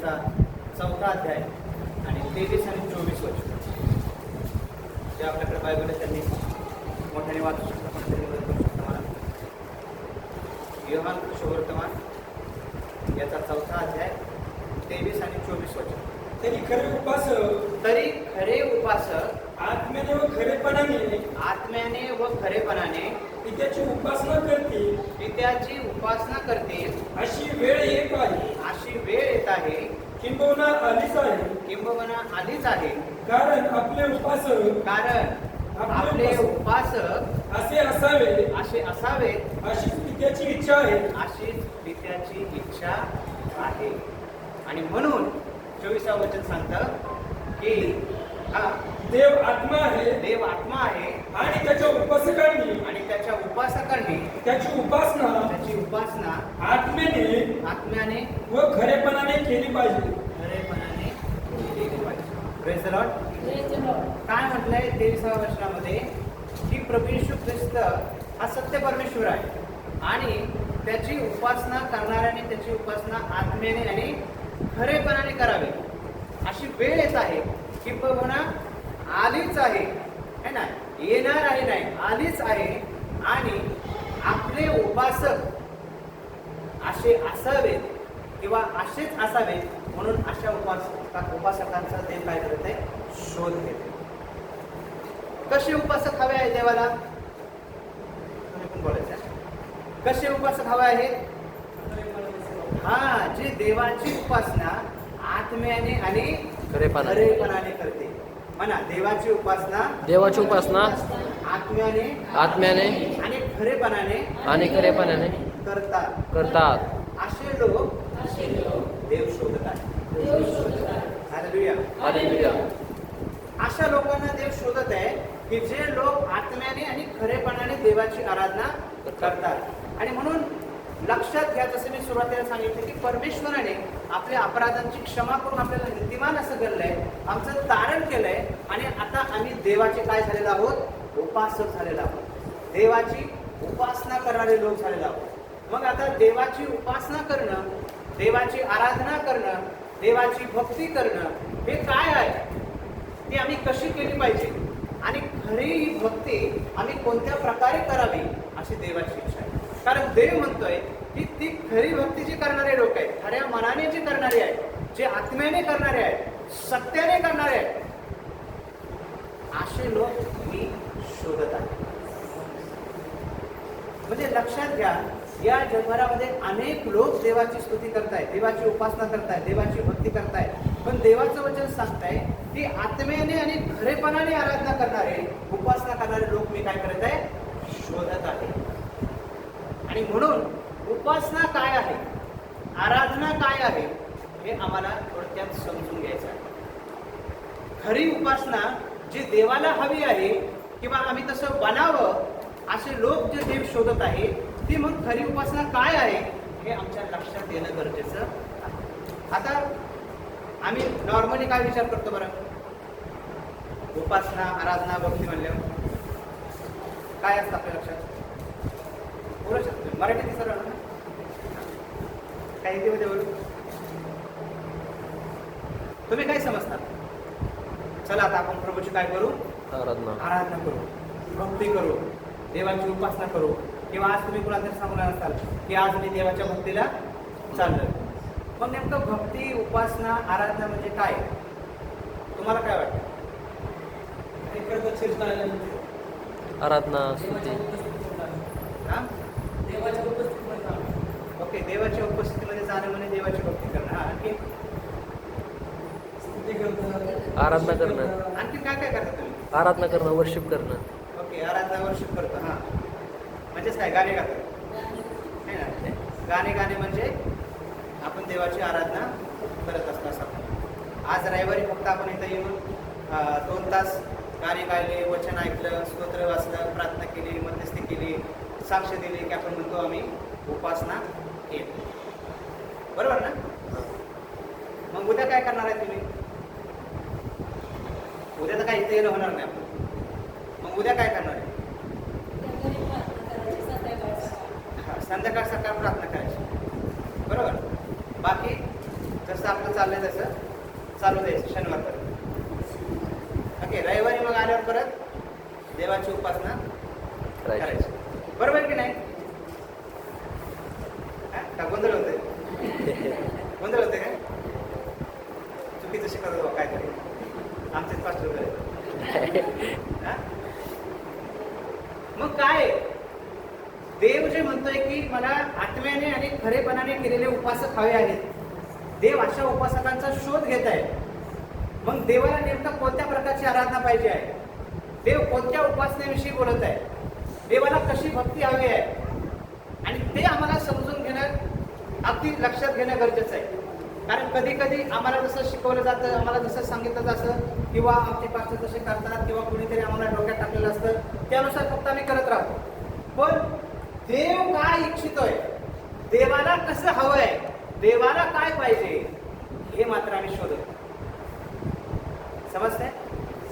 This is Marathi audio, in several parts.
याचा 4था अध्याय आणि 23 आणि 24 वचन. जे आपल्याकडे बायबल आहे त्यांनी मोठ्याने वाचू शकता, पण तरी मदत करू शकता मला. योहान सुवर्तमान याचा 4था अध्याय 23 आणि 24 वचन. तरी खरे उपासक आत्म्याने व खरेपणाने पित्याची उपासना करतील, पित्याची उपासना करतील अशी वेळ येत आहे, किंबहुना आलीच आहे. कारण आपले उपासक असे असावेत, अशीच पित्याची इच्छा आहे. आणि म्हणून 24 वचन सांगतं की देव आत्मा आहे आणि त्याच्या उपासकांनी त्याची उपासना आत्म्याने व खरेपणाने केली पाहिजे. Praise the Lord. काय म्हटलंय 23व्या वचनामध्ये की प्रभू येशू ख्रिस्त हा सत्य परमेश्वर आहे आणि त्याची उपासना करणाऱ्याने त्याची उपासना आत्म्याने आणि खरेपणाने करावी. अशी वेळ येत आहे की बघा आलीच आहे है ना, येणार आहे नाही, आलीच आहे. आणि आपले उपासक असे असावेत किंवा असेच असावेत म्हणून अशा उपासकांचा देव काय करत आहे, शोध घेते. कसे उपासक हवे आहे देवाला, तुम्ही पण बोलायचं. कसे उपासक हवे आहेत, जे देवाची उपासना आत्म्याने आणि खरेपणाने करते. म्हणा, देवाची उपासना आत्म्याने आणि खरेपणाने करतात. असे लोक देव शोधत आहेत. हालेलुया. अशा लोकांना देव शोधत आहे की जे लोक आत्म्याने आणि खरेपणाने देवाची आराधना करतात. आणि म्हणून लक्षात घ्या, जसं मी सुरुवातीला सांगितलं की परमेश्वराने आपल्या अपराधांची क्षमा करून आपल्याला नीतिमान असं केलंय, आमचं तारण केलंय. आणि आता आम्ही देवाचे काय झालेलो आहोत, उपासक झालेलो आहोत, देवाची उपासना करणारे लोक झालेलो आहोत. मग आता देवाची उपासना करणं, देवाची आराधना करणं, देवाची भक्ती करणं हे काय आहे, ती आम्ही कशी केली पाहिजे आणि खरी ही भक्ती आम्ही कोणत्या प्रकारे करावी अशी देवाची इच्छा आहे. कारण देव म्हणतोय की ती खरी भक्ती जी करणारे लोक आहेत, खऱ्या मनाने जे करणारे आहेत, जे आत्म्याने करणारे आहेत, सत्याने करणारे आहेत, असे लोक मी शोधत आहे. म्हणजे लक्षात घ्या, या जगभरामध्ये अनेक लोक देवाची स्तुती करतायत, देवाची उपासना करतायत, देवाची भक्ती करतायत. पण देवाचं वचन सांगताय की आत्म्याने आणि खरेपणाने आराधना करणारे, उपासना करणारे लोक मी काय करत आहे, शोधत आहे. आणि म्हणून उपासना काय आहे, आराधना काय आहे, हे आम्हाला थोडक्यात समजून घ्यायचं आहे. खरी उपासना जी देवाला हवी आहे किंवा आम्ही तसं बनावं असे लोक जे देव शोधत आहे, ती मग खरी उपासना काय आहे हे आमच्या लक्षात येणं गरजेचं आहे. आता आम्ही नॉर्मली काय विचार करतो बरं, उपासना, आराधना, भक्ती म्हणल्यावर काय असतं आपल्या लक्षात, बोलू शकतो मराठीत सरळ ना, काही हिंदीमध्ये बोलू, तुम्ही काय समजता. चला आता आपण प्रभूची काय करू, आराधना करू, भक्ती करू, देवाची उपासना करू. किंवा आज तुम्ही कुणाला तरी सांगणार असाल की आज मी देवाच्या भक्तीला चाललोय. मग नेमकं भक्ती, उपासना, आराधना म्हणजे काय, तुम्हाला काय वाटतं? आराधना, ओके, देवाच्या उपस्थितीमध्ये जाणं म्हणजे देवाची भक्ती करणं. आणखी आराधना करणं. आणखी काय काय करता तुम्ही? आराधना करणं, वर्शिप करणं. ओके, आराधना, वर्शिप करतो. म्हणजेच काय, गाणे गातो है ना. गाणे म्हणजे आपण देवाची आराधना करत असतो असं. आज रविवारी फक्त आपण इथं येऊन 2 तास गाणे गायले, वचन ऐकलं, स्तोत्र वाचलं, प्रार्थना केली, मध्यस्थी केली, साक्ष दिली की आपण म्हणतो आम्ही उपासना केली. बरोबर ना. मग उद्या काय करणार आहे तुम्ही? उद्या तर काही इथे येणं होणार नाही आपण. मग उद्या काय करणार आहे? संध्याकाळ सकाळ प्रार्थना करायची. बरोबर. बाकी जसं जसं आपलं चाललंय तसं चालू द्यायचं शनिवारपर्यंत. ओके, रविवारी मग आल्यावर परत देवाची उपासना करायची. बरोबर की नाही? का गोंधळ होते? गोंधळ होते काय? चुकीचं शिकवत बाबा काहीतरी. आमचेच पाच लोक आहेत. मग काय देव जे म्हणतोय की मला आत्म्याने आणि खरेपणाने केलेले उपासक हवे आहेत. देव अशा उपासकांचा शोध घेत आहे. मग देवाला नेमकं कोणत्या प्रकारची आराधना पाहिजे आहे? देव कोणत्या उपासनेविषयी बोलत आहे? देवाला कशी भक्ती हवी आहे? आणि ते आम्हाला समजून घेणं अगदी लक्षात घेणं गरजेचं आहे. कारण कधी कधी आम्हाला जसं शिकवलं जातं, आम्हाला जसं सांगितलं जातं किंवा आमचे पास्टर जसे करतात किंवा कुणीतरी आम्हाला डोक्यात टाकलेलं असतं त्यानुसार फक्त आम्ही करत राहतो. पण देव काय इच्छितोय, देवाला कसं हवंय, देवाला काय पाहिजे हे मात्र आम्ही शोधतो. समजतंय?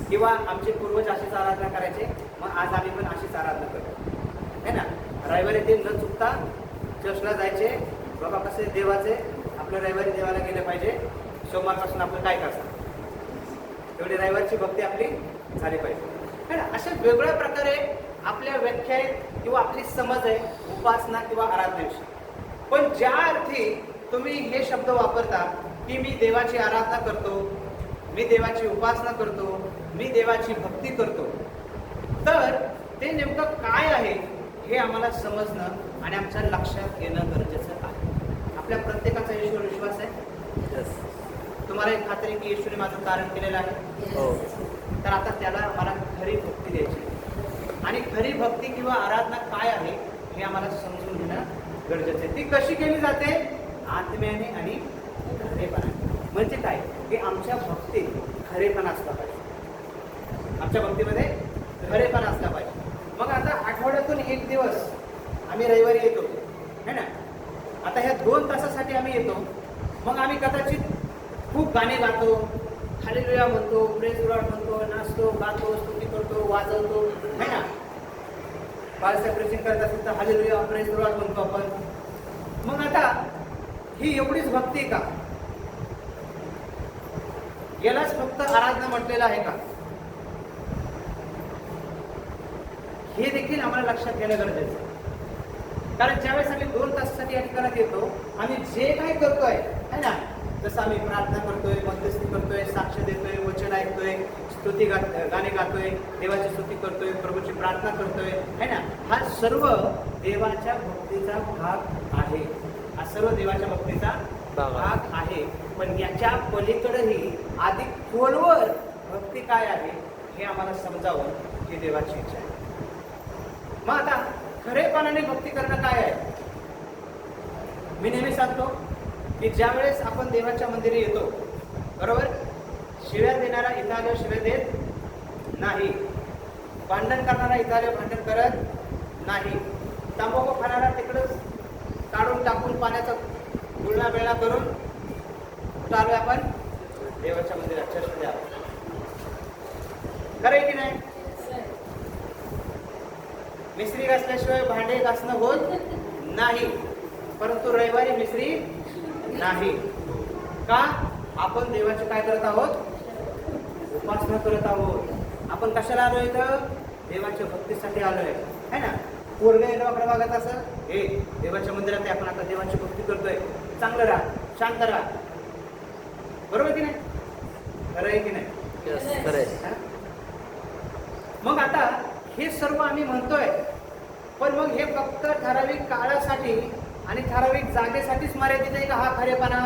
किंवा आमचे पूर्वज अशीच आराधना करायचे, मग आज आम्ही पण अशीच आराधना करतो है ना. रविवारी ते न चुकता चर्चला जायचे. बाबा कसे देवाचे आपलं रविवारी देवाला गेलं पाहिजे, सोमवारपासून आपलं काय करतात तेवढी रविवारची भक्ती आपली झाली पाहिजे है ना. अशा वेगळ्या प्रकारे आपल्या व्याख्या आहेत किंवा आपली समज आहे उपासना किंवा आराधनेविषयी. पण ज्या अर्थी तुम्ही हे शब्द वापरता की मी देवाची आराधना करतो, मी देवाची उपासना करतो, मी देवाची भक्ती करतो, तर ते नेमकं काय आहे हे आम्हाला समजणं आणि आमच्या लक्षात येणं गरजेचं आहे. आपल्या प्रत्येकाचा येशूवर विश्वास आहे. तुम्हाला एक खात्री की येशूने माझं तारण केलेलं आहे. तर आता त्याला मला खरी भक्ती द्यायची आणि खरी भक्ती किंवा आराधना काय आहे हे आम्हाला समजून घेणं गरजेचं आहे. ती कशी केली जाते? आत्म्याने आणि खरेपणाने. म्हणजे काय की आमच्या भक्तीत खरेपणा असला पाहिजे, आमच्या भक्तीमध्ये खरेपणा असला पाहिजे. मग आता आठवड्यातून एक दिवस आम्ही रविवारी येतो है ना. आता ह्या 2 तासासाठी आम्ही येतो. मग आम्ही कदाचित खूप गाणे गातो, हालेलुया म्हणतो, प्रेज लॉर्ड म्हणतो, नाचतो, गातो, स्तुती करतो, वाजवतो है ना. बाळासाहेब प्रेचिंग करत असेल तर हालेलुया प्रेज लॉर्ड म्हणतो आपण. मग आता ही एवढीच भक्ती का? यालाच फक्त आराधना म्हटलेलं आहे का? हे देखील आम्हाला लक्षात घेणं गरजेचं आहे. कारण ज्यावेळेस आम्ही 2 तासासाठी या ठिकाणात येतो, आम्ही जे काही करतोय है ना, जसं आम्ही प्रार्थना करतोय, मध्यस्थी करतोय, साक्ष देतोय, वचन ऐकतोय, स्तुती गाणे गातोय, देवाची स्तुती करतोय, प्रभूची प्रार्थना करतोय है ना, हा सर्व देवाच्या भक्तीचा भाग आहे. हा सर्व देवाच्या भक्तीचा भाग आहे. पण याच्या पलीकडेही अधिक खोलवर भक्ती काय आहे हे आम्हाला समजावं ही देवाची इच्छा आहे. मग आता खरेपणाने भक्ती करणं काय आहे? मी नेहमी सांगतो की ज्या वेळेस आपण देवाच्या मंदिरी येतो, बरोबर, शिव्या देणारा इथं आल्यावर शिव्या देत नाही, भांडण करणारा इथं आल्यावर भांडण करत नाही, तंबाखू खाणारा तिकडंच काढून टाकून पाण्याचा गुळणा बेळा करून कुठं आलोय आपण? देवाच्या मंदिरात, चर्चमध्ये आलो. खरं आहे की नाही? मिस्त्री घासल्याशिवाय भांडे घासणं होत नाही, परंतु रविवारी मिस्त्री नाही का? आपण देवाचे काय करत आहोत? उपासना करत आहोत. आपण कशाला आलोय? इथं देवाच्या भक्तीसाठी आलोय है ना. पोरगं येणं बघत असं हे देवाच्या मंदिरात आहे, आपण आता देवाची भक्ती करतोय, चांगलं राहा, शांत राहा. बरोबर की नाही? खरं आहे की नाही? मग आता हे सर्व आम्ही म्हणतोय, पण मग हे फक्त ठराविक काळासाठी आणि ठराविक जागेसाठीच मर्यादित आहे का हा खरेपणा?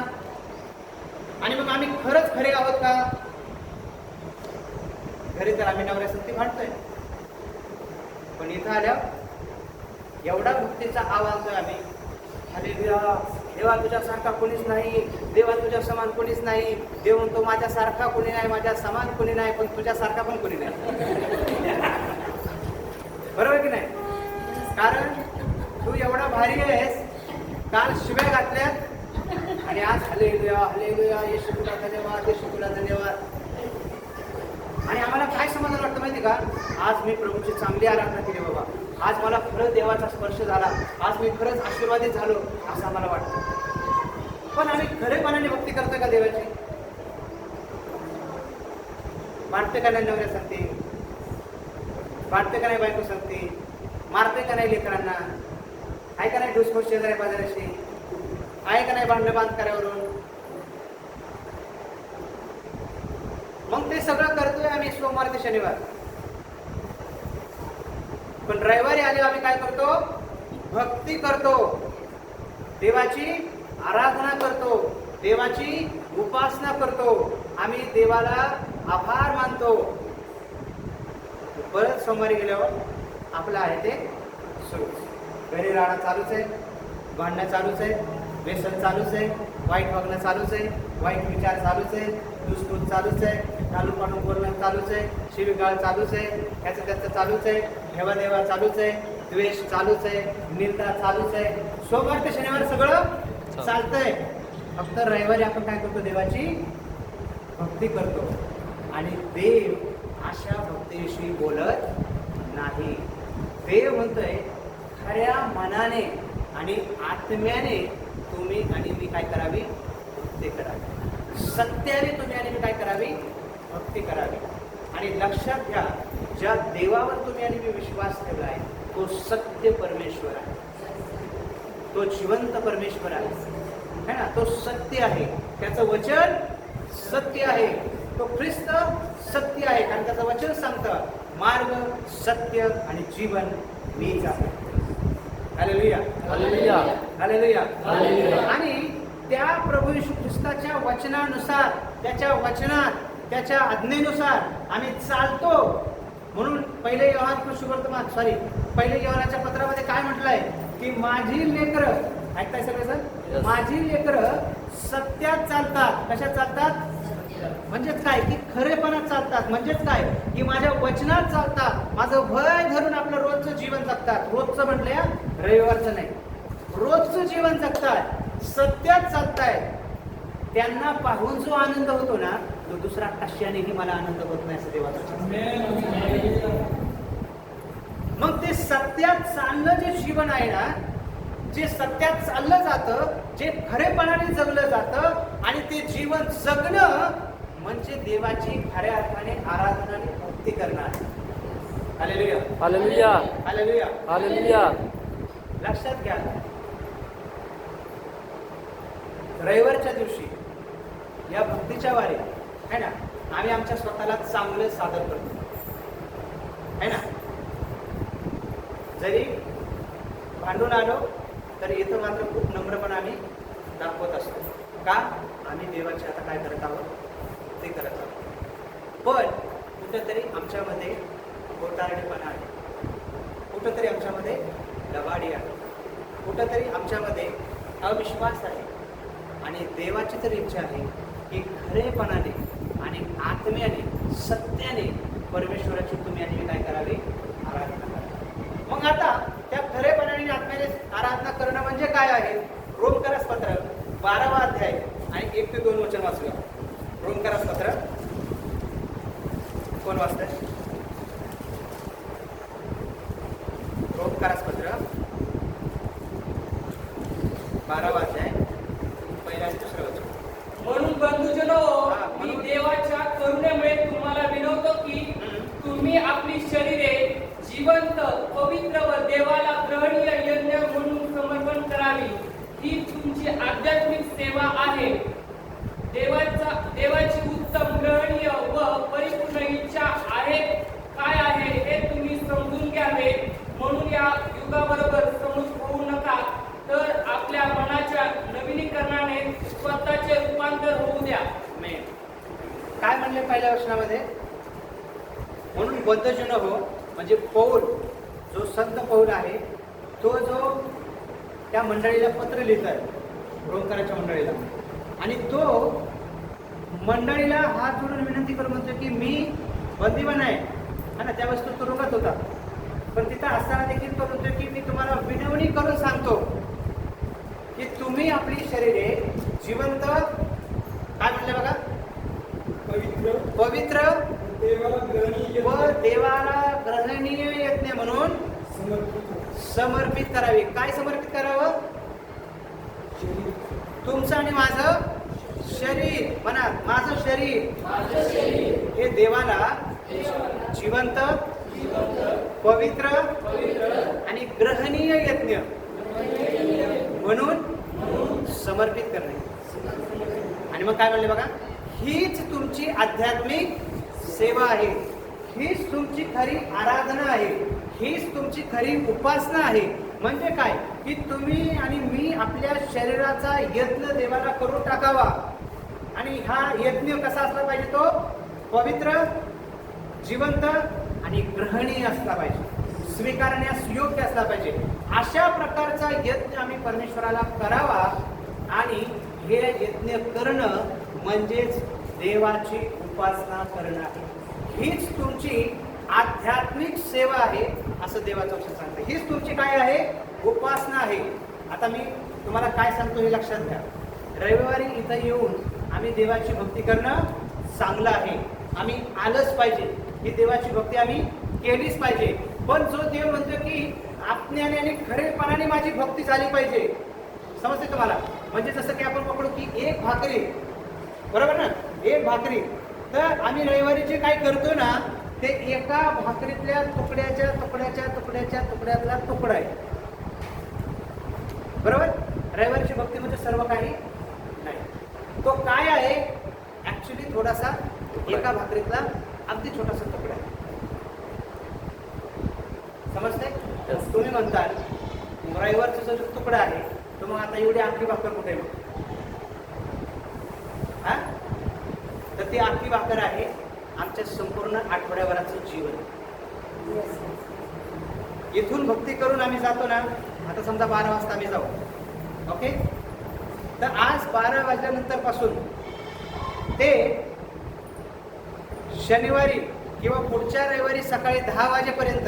आणि मग आम्ही खरंच खरे आहोत का? घरी तर आम्ही नवऱ्यासाठी भांडतोय, पण इथं आल्यावर एवढा भक्तीचा आवाज आणतोय आम्ही, हालेलुया, देवा तुझ्यासारखा कोणीच नाही, देवा तुझ्या समान कोणीच नाही. देव म्हणतो माझ्यासारखा कोणी नाही, माझ्या समान कोणी नाही, पण तुझ्यासारखा पण कोणी नाही. बरोबर की नाही? कारण तू एवढा भारी आहेस, काल शिव्या घातल्यात आणि आज हालेलुया हालेलुया, येशू तुला धन्यवाद, येशू तुला धन्यवाद. आणि आम्हाला काय समाधान वाटतं माहिती का? आज मी प्रभूची चांगली आराधना केली बाबा, आज मला खरंच देवाचा स्पर्श झाला, आज मी खरंच आशीर्वादित झालो असं आम्हाला वाटतं. पण आम्ही खरेपणाने भक्ती करतोय का देवाची? मारते का नाही नवऱ्या सांगते, बांधते का नाही बायको सांगते, मारते का नाही लेकरांना, आहे का नाही ढुसफूस शेजाऱ्या बाजाराशी, आहे का नाही भांडण बांध कार्यावरून? मग ते सगळं करतोय आम्ही सोमवार ते शनिवार. पण रविवारी आले आम्ही काय करतो? भक्ती करतो, देवाची आराधना करतो, देवाची उपासना करतो, आम्ही देवाला आभार मानतो. परत सोमवारी गेल्यावर आपलं आहे ते सुरूच. घरी राहणं चालूच आहे, भांडणं चालूच आहे, व्यसन चालूच आहे, वाईट वागणं चालूच आहे, वाईट विचार चालूच आहे, दुष्कृत चालूच आहे, चालू पाडून बोलणं चालूच आहे, शिवीगाळ चालूच आहे, ह्याचं त्याचं चालूच आहे, हेवा देवा चालूच आहे, द्वेष चालूच आहे, निंदा चालूच आहे. सोमवार ते शनिवार सगळं चालतंय. फक्त रविवारी आपण काय करतो? देवाची भक्ती करतो. आणि देव अशा भक्तीविषयी बोलत नाही. देव म्हणतोय खऱ्या मनाने आणि आत्म्याने तुम्ही आणि मी काय करावी? भक्ती करावी. सत्याने तुम्ही आणि मी काय करावी? भक्ती करावी. आणि लक्षात घ्या, ज्या देवावर तुम्ही आणि मी विश्वास ठेवला आहे तो सत्य परमेश्वर आहे, तो जिवंत परमेश्वर आहे है ना. तो सत्य आहे, त्याचं वचन सत्य आहे, तो ख्रिस्त सत्य आहे. कारण त्याचं वचन सांगतं मार्ग, सत्य आणि जीवन मीच आहे. Hallelujah, hallelujah, hallelujah, hallelujah. आणि त्या प्रभू येशू ख्रिस्ताच्या वचनानुसार, त्याच्या वचनात, त्याच्या आज्ञेनुसार आम्ही चालतो. म्हणून पहिले योहानाच्या पत्रामध्ये काय म्हटलंय? की माझी लेकरं, ऐकताय सगळेजण? Yes. माझी लेकरं सत्यात चालतात. कशात चालतात? म्हणजेच काय? की खरेपणात चालतात. म्हणजेच काय? की माझ्या वचनात चालतात, माझं भय धरून आपलं रोजचं जीवन जगतात. रोजचं म्हटलं रविवारचं नाही, रोजचं जीवन जगतात, सत्यात चालताय. त्यांना पाहून जो आनंद होतो ना, तो दुसरा कशानेही मला आनंद होत नाही असं देवाचं. मग ते सत्यात चालणं जे जीवन आहे ना, जे सत्यात चाललं जातं, जे खरेपणाने जगलं जातं, आणि ते जीवन जगणं म्हणजे देवाची खऱ्या अर्थाने आराधना आणि भक्ती करणं आहे. Hallelujah, hallelujah, hallelujah, hallelujah. लक्षात घ्या, रविवारच्या दिवशी या भक्तीच्या वारी है ना, आम्ही आमच्या स्वतःला चांगलं सादर करतो है ना. जरी भांडून आलो तरी इथं मात्र खूप नम्रपणा आम्ही दाखवत असतो. का? आम्ही देवाचे आता काय करत आहोत? ते करत आहोत. पण कुठंतरी आमच्यामध्ये खोटारडेपणा आहे, कुठंतरी आमच्यामध्ये लबाडी आहे, कुठंतरी आमच्यामध्ये अविश्वास आहे. आणि देवाची तर इच्छा आहे की खरेपणाने आणि आत्म्याने, सत्याने परमेश्वराची तुम्ही आणि मी काय करावी? आराधना करावी. मग आता त्या खरेपणाने आणि आत्म्याने आराधना करणं म्हणजे काय आहे? रोमकरास पत्र 12वा अध्याय आणि 1 ते 2 वचन वाचूया. रोमकरास पत्र कोण वाचतंय? रोमकरास पत्र 12वा अध्याय पहिला आणि दुसरा वचन. म्हणून बंधुजनो, मी देवाच्या करुणेमुळे तुम्हाला विनवतो की तुम्ही आपली शरीरे जिवंत, पवित्र व देवाला ग्रहणीय यज्ञ म्हणून समर्पण करावी. ही तुमची आध्यात्मिक सेवा आहे. देवाची उत्तम, ग्रहणीय व परिपूर्ण इच्छा आहे काय आहे हे तुम्ही समजून घ्यावे. म्हणून या युगाबरोबर समज होऊ नका, तर आपल्या मनाच्या नवीनीकरणाने स्वतःचे रूपांतर होऊ द्या. काय म्हणले पहिल्या वचनामध्ये? म्हणून बद्धजन हो, म्हणजे पौल, जो संत पौल आहे, तो जो त्या मंडळीला पत्र लिहित आहे, रोमकराच्या मंडळीला, आणि तो मंडळीला हात जोडून विनंती करून म्हणतो की मी बंदीवान आहे ना, त्यावेळेस तो तुरुंगात होता, पण तिथं असताना देखील तो म्हणतो की मी तुम्हाला विनवणी करून सांगतो की तुम्ही आपली शरीरे जिवंत, काय म्हणले बघा, पवित्र व देवाला ग्रहणीय यज्ञ म्हणून समर्पित करावे. काय समर्पित करावं? तुमचं आणि माझं शरीर, म्हणा माझं शरीर हे देवाला जिवंत, पवित्र आणि ग्रहणीय यज्ञ म्हणून समर्पित करणे. आणि मग काय म्हणले बघा, हीच तुमची आध्यात्मिक सेवा आहे, हीच तुमची खरी आराधना आहे, हीच तुमची खरी उपासना आहे. म्हणजे काय की तुम्ही आणि मी आपल्या शरीराचा यज्ञ देवाला करून टाकावा. आणि हा यज्ञ कसा असला पाहिजे, तो पवित्र, जिवंत आणि ग्रहणीय असला पाहिजे, स्वीकारण्यास योग्य असला पाहिजे. अशा प्रकारचा यज्ञ आम्ही परमेश्वराला करावा. आणि हे यज्ञ करणं म्हणजेच देवाची उपासना करणं आहे. हीच तुमची आध्यात्मिक सेवा आहे असं देवाचं वचन सांगतं. हीच तुमची काय आहे, उपासना आहे. आता मी तुम्हाला काय सांगतो हे लक्षात घ्या. रविवारी इथं येऊन आम्ही देवाची भक्ती करणं चांगलं आहे, आम्ही आलंच पाहिजे, ही देवाची भक्ती आम्ही केलीच पाहिजे. पण जो देव म्हणतो की आत्म्याने आणि खरेपणाने माझी भक्ती झाली पाहिजे, समजते तुम्हाला? म्हणजे जसं की आपण पकडू की एक भाकरी, बरोबर ना, एक भाकरी, तर आम्ही रविवारी जे काय करतो ना ते एका भाकरीतल्या तुकड्याच्या तुकड्याच्या तुकड्याच्या तुकड्यातला तुकडा आहे, बरोबर? रविवारीची भक्ती म्हणजे सर्व काही नाही. तो काय आहे, ऍक्च्युली थोडासा एका भाकरीतला अगदी छोटासा तुकडा आहे. समजते? तुम्ही म्हणताल रविवारचा जो तुकडा आहे तो मग आता एवढी आखी भाकर कुठे आहे मग? हा, तर ती आखी भाकर आहे आमच्या संपूर्ण आठवड्याभराचं जीवन. इथून भक्ती करून आम्ही जातो ना, आता समजा 12 वाजता आम्ही जाऊ, ओके, तर आज 12 वाजल्यानंतर पासून ते शनिवारी किंवा पुढच्या रविवारी सकाळी 10 वाजेपर्यंत,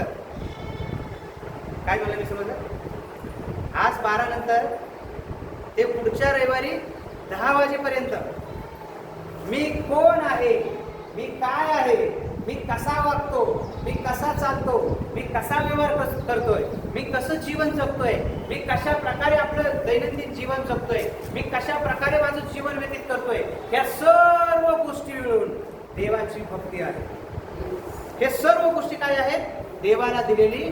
काय म्हणलं मी समजलं? आज 12 नंतर ते पुढच्या रविवारी 10 वाजेपर्यंत मी कोण आहे, मी काय आहे, मी कसा वागतो, मी कसा चालतो, मी कसा व्यवहार करतोय, मी कसं जीवन जगतोय, मी कशा प्रकारे आपलं दैनंदिन जीवन जगतोय, मी कशा प्रकारे माझं जीवन व्यतीत करतोय, या सर्व गोष्टी मिळून देवाची भक्ती आहे. हे सर्व गोष्टी काय आहेत, देवाला दिलेली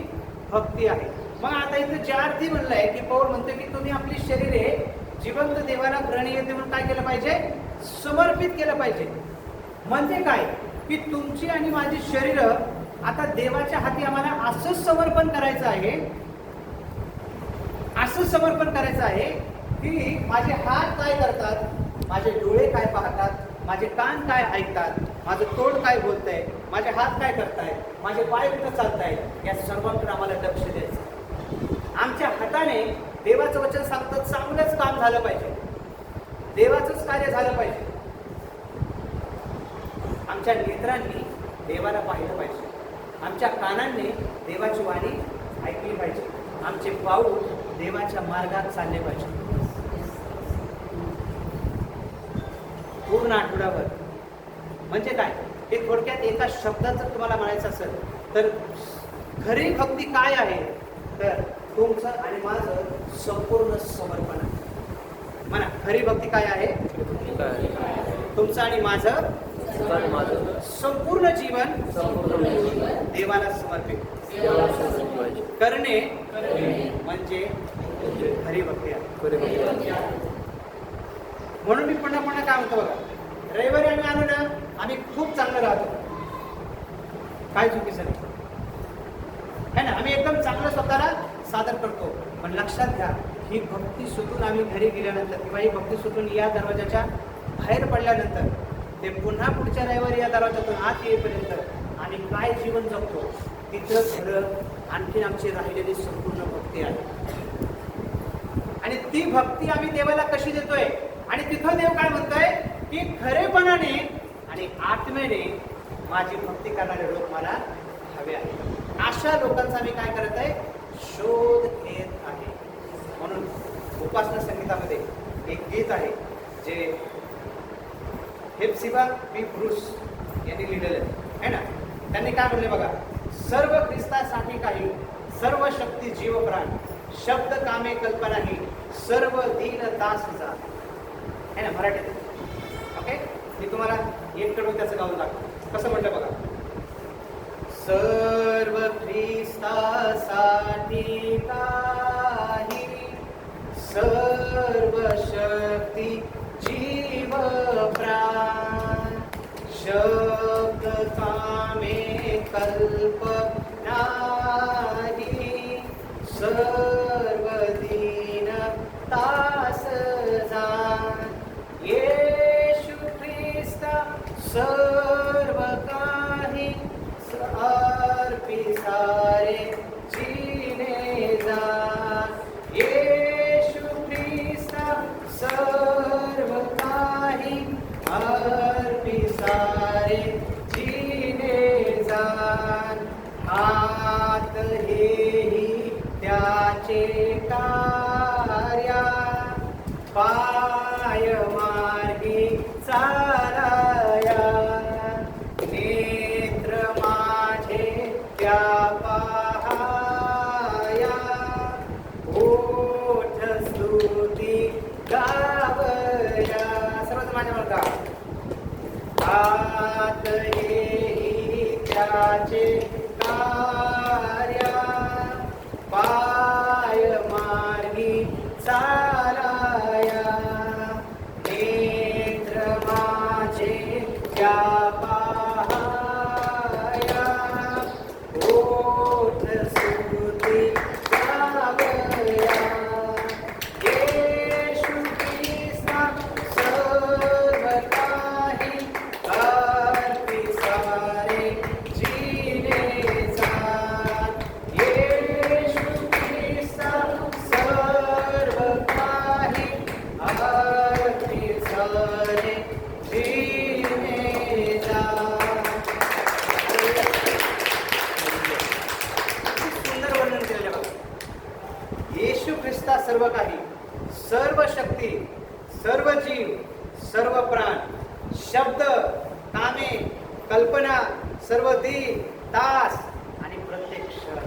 भक्ती आहे. मग आता इथे ज्या अर्थी म्हणलंय की पौल म्हणतो की तुम्ही आपली शरीरे जिवंत देवाला ग्रहणीय म्हणून काय केलं पाहिजे, समर्पित केलं पाहिजे. म्हणजे काय की तुमची आणि माझी शरीर आता देवाच्या हाती आम्हाला असंच समर्पण करायचं आहे, असंच समर्पण करायचं आहे की माझे हात काय करतात, माझे डोळे काय पाहतात, माझे कान काय ऐकतात, माझं तोंड काय बोलतंय, माझे हात काय करतायत, माझे पाय कुठं चालतायत, या सर्वांकडे आम्हाला लक्ष द्यायचं. आमच्या हाताने देवाचं वचन सांगतं चांगलंच काम झालं पाहिजे, देवाचंच कार्य झालं पाहिजे. आमच्या नेत्रांनी देवाला पाहिलं पाहिजे, आमच्या कानांनी देवाची वाणी ऐकली पाहिजे, आमचे पाऊल देवाच्या मार्गात चालले पाहिजे. पूर्ण आठवड्यावर म्हणजे काय, हे थोडक्यात एका शब्दात जर तुम्हाला म्हणायचं असेल तर खरी भक्ती काय आहे, तर तुमचं आणि माझं संपूर्ण समर्पण आहे. म्हणा, खरी भक्ती काय आहे, तुमचं आणि माझं संपूर्ण जीवन देवाला समर्पित करणे म्हणजे खरी भक्ती आहे. म्हणून मी पुन्हा पुन्हा काय म्हणतो बघा, रविवारी आम्ही आलो ना, आम्ही खूप चांगलं राहतो, काय चुकीचं नाही है ना, आम्ही एकदम चांगलं स्वतःला सादर करतो. पण लक्षात घ्या, ही भक्ती सुटून आम्ही घरी गेल्यानंतर किंवा ही भक्ती सुटून या दरवाजाच्या बाहेर पडल्यानंतर ते पुन्हा पुढच्या रविवारी या दरवाजातून आत येईपर्यंत आम्ही काय जीवन जगतो, तिथं खरं आणखी आमची राहिलेली संपूर्ण भक्ती आहे. आणि ती भक्ती आम्ही देवाला कशी देतोय, आणि तिथं देव काय म्हणतोय की खरेपणाने आणि आत्म्याने माझी भक्ती करणारे लोक मला हवे आहेत. अशा लोकांचा मी काय करत आहे, शोध घेत आहे. म्हणून उपासना संगीतामध्ये एक गीत आहे जे हेप्सिबा पी ब्रूस यांनी लिहिलेलं आहे ना. त्यांनी काय म्हणले बघा, सर्व ख्रिस्तासाठी काही, सर्व शक्ती जीव प्राण, शब्द कामे कल्पना ही, सर्व दीन दास जा, आहे ना मराठीत. ओके, मी तुम्हाला एक कडवं त्याचं गाऊन दाखवतो. कसं म्हणतं बघा. सर्व ख्रिस्तासाठी काही, सर्व शक्ती जीव प्राण, शब्द कामे कल्प नाही, सर्व दीन तास जाण, येशू ख्रिस्ता सर्व काही अर्पी सारे जीने जा, येशू ख्रिस्ता सर्व काही अर्पी सारे जीने जाण, हात हेही त्याचे कार्या, पाय मार्गी चालाया, नेत्र माझे त्या पाहाया, ओठ स्तुती गावया. सर्वच माझ्या म्हणता. हात हेही त्याचे कार्या, पाय मार्गी चालाया, नेत्र माझे त्या पाहाया, ओठ स्तुती गावया, येशू ख्रिस्ता सर्व काही अर्पी सारे जीने जाण, येशू ख्रिस्ता सर्व काही अर्पी सारे जीने जाण. सुंदर वर्णन केलेलं बघा. येशू ख्रिस्ता सर्व काही, सर्व शक्ती, सर्व जीव, सर्व प्राण, शब्द, कामे, कल्पना, सर्व दिन, तास आणि प्रत्येक क्षण.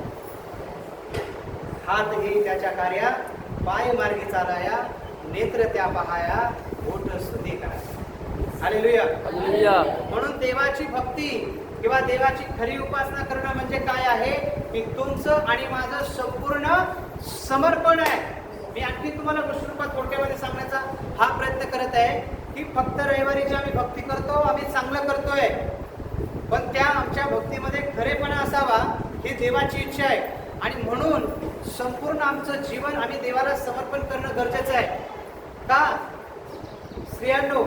हात घे त्याच्या कार्या, पाय मार्गी चालाया, नेत्र त्या पहाया, ओठ स्तुती कराया. हालेलुया. हालेलुया. म्हणून देवाची भक्ती किंवा देवाची खरी उपासना करणं म्हणजे काय आहे, की तुमचं आणि माझं संपूर्ण समर्पण आहे. मी आणखी तुम्हाला गोष्टीरूपात थोडक्यामध्ये सांगण्याचा हा प्रयत्न करत आहे, की फक्त रविवारी जे आम्ही भक्ती करतो, आम्ही चांगलं करतोय, पण त्या आमच्या भक्तीमध्ये खरेपणा असावा ही देवाची इच्छा आहे. आणि म्हणून संपूर्ण आमचं जीवन आम्ही देवाला समर्पण करणं गरजेचं आहे. का? स्त्रियांनो,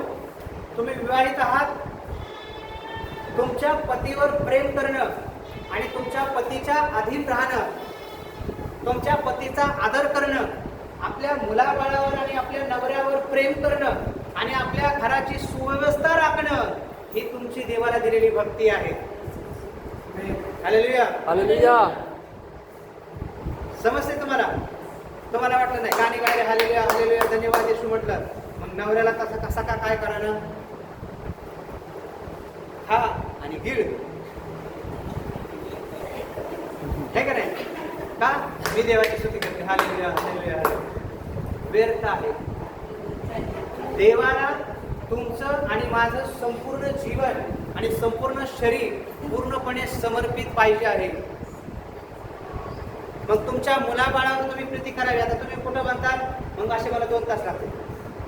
तुम्ही विवाहित आहात, तुमच्या पतीवर प्रेम करणं आणि तुमच्या पतीच्या अधीन राहणं, तुमच्या पतीचा आदर करणं, आपल्या मुलाबाळावर आणि आपल्या नवऱ्यावर प्रेम करणं आणि आपल्या घराची सुव्यवस्था राखणं ही तुमची देवाला दिलेली भक्ती आहे. हालेलुया. हालेलुया. समजते तुम्हाला? तुम्हाला वाटलं नाही गाणी गायले हालेलुया हालेलुया धन्यवाद येशू म्हटलं, मग नवऱ्याला कसा का काय करायला? हा आणि गिळ हे का नाही? का? मी देवाची स्तुती करते हालेलुया हालेलुया हालेलुया. व्यर्थ आहे. देवाला तुमचं आणि माझं संपूर्ण जीवन आणि संपूर्ण शरीर पूर्णपणे समर्पित पाहिजे आहे. मग तुमच्या मुलाबाळावर तुम्ही प्रीती करावी. आता तुम्ही कुठं म्हणताल, मग असे मला 2 तास लागतील,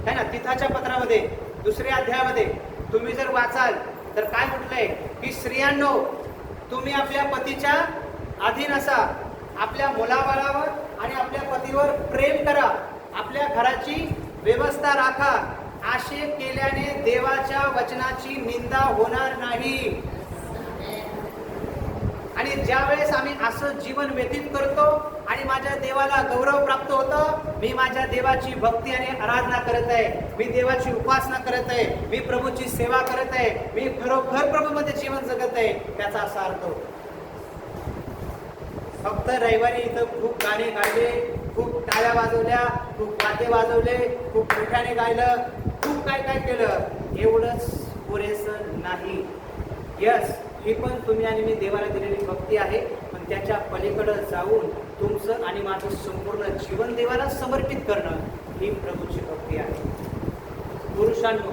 है ना? तिथाच्या पत्रामध्ये 2ऱ्या अध्यायामध्ये तुम्ही जर वाचाल तर काय म्हटलंय, की स्त्रियांनो तुम्ही आपल्या पतीच्या अधीन असा, आपल्या मुलाबाळावर आणि आपल्या पतीवर प्रेम करा, आपल्या घराची व्यवस्था राखा. असे केल्याने देवाच्या वचनाची निंदा होणार नाही. आणि ज्या वेळेस आम्ही असं जीवन व्यतीत करतो आणि माझ्या देवाला गौरव प्राप्त होतो, मी माझ्या देवाची भक्ती आणि आराधना करत आहे, मी देवाची उपासना करत आहे, मी प्रभूची सेवा करत आहे, मी खरोखर प्रभूमध्ये जीवन जगत आहे, त्याचा असा अर्थ होतो. फक्त रविवारी इथं खूप गाणे गायले, खूप टाळ्या वाजवल्या, खूप वाद्य वाजवले, खूप मोठ्याने गायलं, खूप काय काय केलं, एवढंच पुरेसं नाही. यस, ही पण तुम्ही आणि मी देवाला दिलेली भक्ती आहे, पण त्याच्या पलीकडं जाऊन तुमचं आणि माझं संपूर्ण जीवन देवाला समर्पित करणं ही प्रभूची भक्ती आहे. पुरुषांनो,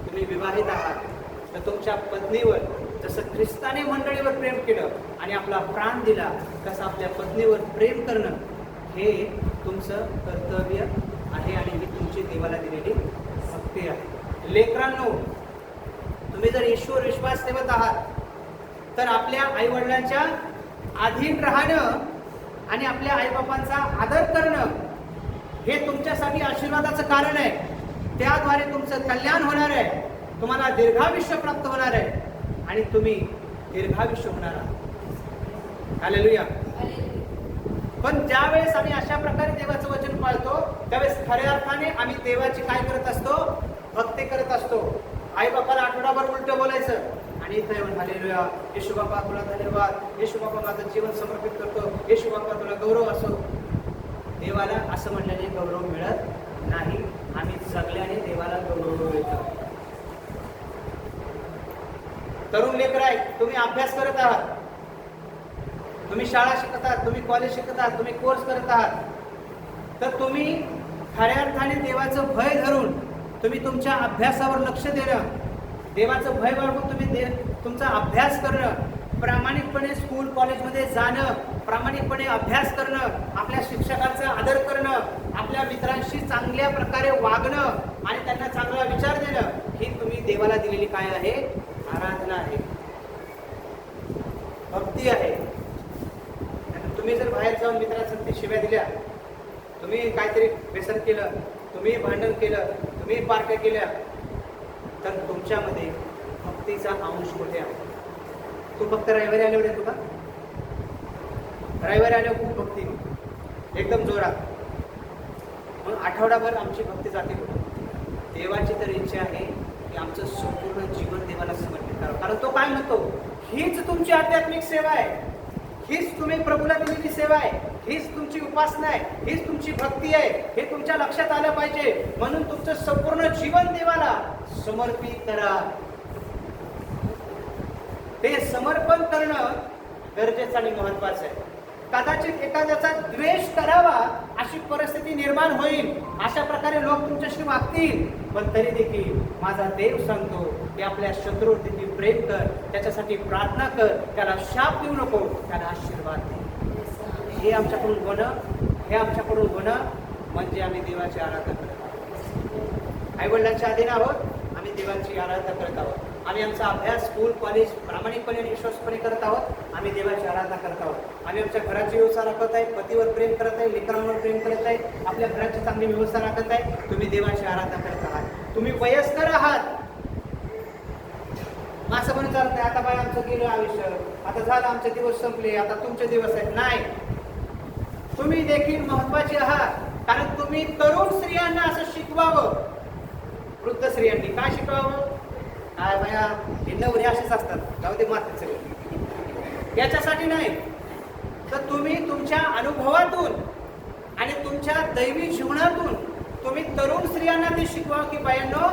तुम्ही विवाहित आहात तर तुमच्या पत्नीवर जसं ख्रिस्ताने मंडळीवर प्रेम केलं आणि आपला प्राण दिला, तसं आपल्या पत्नीवर प्रेम करणं हे तुमचं कर्तव्य आहे आणि ही तुमची देवाला दिलेली भक्ती आहे. लेकरांनो, तुम्ही जर ईश्वर विश्वास ठेवत आहात तर आपल्या आईवडिलांच्या अधीन राहणं आणि आपल्या आईबापांचा आदर करणं हे तुमच्यासाठी आशीर्वादाचं कारण आहे. त्याद्वारे तुमचं कल्याण होणार आहे, तुम्हाला दीर्घायुष्य प्राप्त होणार आहे आणि तुम्ही दीर्घायुष्य होणार आहात. हालेलुया. पण ज्यावेळेस आम्ही अशा प्रकारे देवाचं वचन पाळतो त्यावेळेस खऱ्या अर्थाने आम्ही देवाची काय करत असतो? भक्ती करत असतो. आई बापाला आठवडाभर उलट बोलायचं आणि इथं येऊन हालेलुया, येशू बापा तुला धन्यवाद, येशू बापा माझं जीवन समर्पित करतो, येशू बापा तुला गौरव असो. देवाला असं म्हणल्याने गौरव मिळत नाही. आम्ही सगळ्याने देवाला गौरव मिळतो. तरुण लेकर आहे, तुम्ही अभ्यास करत आहात, तुम्ही शाळा शिकत आहात, तुम्ही कॉलेज शिकत आहात, तुम्ही कोर्स करत आहात, तर तुम्ही खऱ्या अर्थाने देवाचं भय धरून तुम्ही तुमच्या अभ्यासावर लक्ष देणं, देवाचं भय बाळगून तुम्ही तुमचा अभ्यास करणं, प्रामाणिकपणे स्कूल कॉलेजमध्ये जाणं, प्रामाणिकपणे अभ्यास करणं, आपल्या शिक्षकांचा आदर करणं, आपल्या मित्रांशी चांगल्या प्रकारे वागणं आणि त्यांना चांगला विचार देणं, ही तुम्ही देवाला दिलेली काय आहे? आराधना आहे, भक्ती आहे. तुम्ही जर बाहेर जाऊन मित्रांसाठी शिव्या दिल्या, तुम्ही काहीतरी व्यसन केलं, तुम्ही भांडण केलं, तुम्ही पार्ट्या केल्या, तर तुमच्यामध्ये भक्तीचा अंश कुठे आहे? तू फक्त रविवारी आले होते तुला? रविवारी आले खूप भक्ती एकदम जोरात, मग आठवडाभर आमची भक्ती जाते कुठे? देवाची तर इच्छा आहे की आमचं संपूर्ण जीवन देवाला समर्पित करावं. कारण तो काय म्हणतो? हीच तुमची आध्यात्मिक सेवा आहे, हीच तुम्ही प्रभूला दिलेली सेवा आहे, हीच तुमची उपासना आहे, हीच तुमची भक्ती आहे. हे तुमच्या लक्षात आलं पाहिजे. म्हणून तुमचं संपूर्ण जीवन देवाला समर्पित करा. ते समर्पण करणं गरजेचं आणि महत्वाचं आहे. कदाचित एखाद्याचा द्वेष करावा अशी परिस्थिती निर्माण होईल, अशा प्रकारे लोक तुमच्याशी वागतील, पण तरी देखील माझा देव सांगतो की आपल्या शत्रूवर देखील प्रेम कर, त्याच्यासाठी प्रार्थना कर, त्याला शाप देऊ नको, त्याला आशीर्वाद दे. हे आमच्याकडून होणं म्हणजे आम्ही देवाची आराधना करत आहोत. आईवडिलांच्या अधीन आहोत, आम्ही देवाची आराधना करत आहोत. आम्ही आमचा अभ्यास स्कूल कॉलेज प्रामाणिकपणे आणि विश्वासपणे करत आहोत. आम्ही देवाची आराधना करत आहोत. आम्ही आमच्या घराची व्यवस्था राखत आहे, पतीवर प्रेम करत आहे, लेकरांवर प्रेम करत आहे, आपल्या घराची चांगली व्यवस्था राखत आहे. तुम्ही देवाची आराधना करत आहात. तुम्ही वयस्कर आहात, असं म्हणून चालत नाही आता बाय आमचं गेलं आयुष्य, आता झालं आमचे दिवस संपले, आता तुमचे दिवस आहेत. नाही, तुम्ही देखील महत्वाचे आहात. कारण तुम्ही तरुण स्त्रियांना असं शिकवावं, वृद्ध स्त्रियांनी काय शिकवावं? काय बाया हे नवरे असेच असतात, जाऊ दे मात्र सगळे, याच्यासाठी नाही, तर तुम्ही तुमच्या अनुभवातून आणि तुमच्या दैवी जीवनातून तुम्ही तरुण स्त्रियांना ते शिकवा की बायांनो,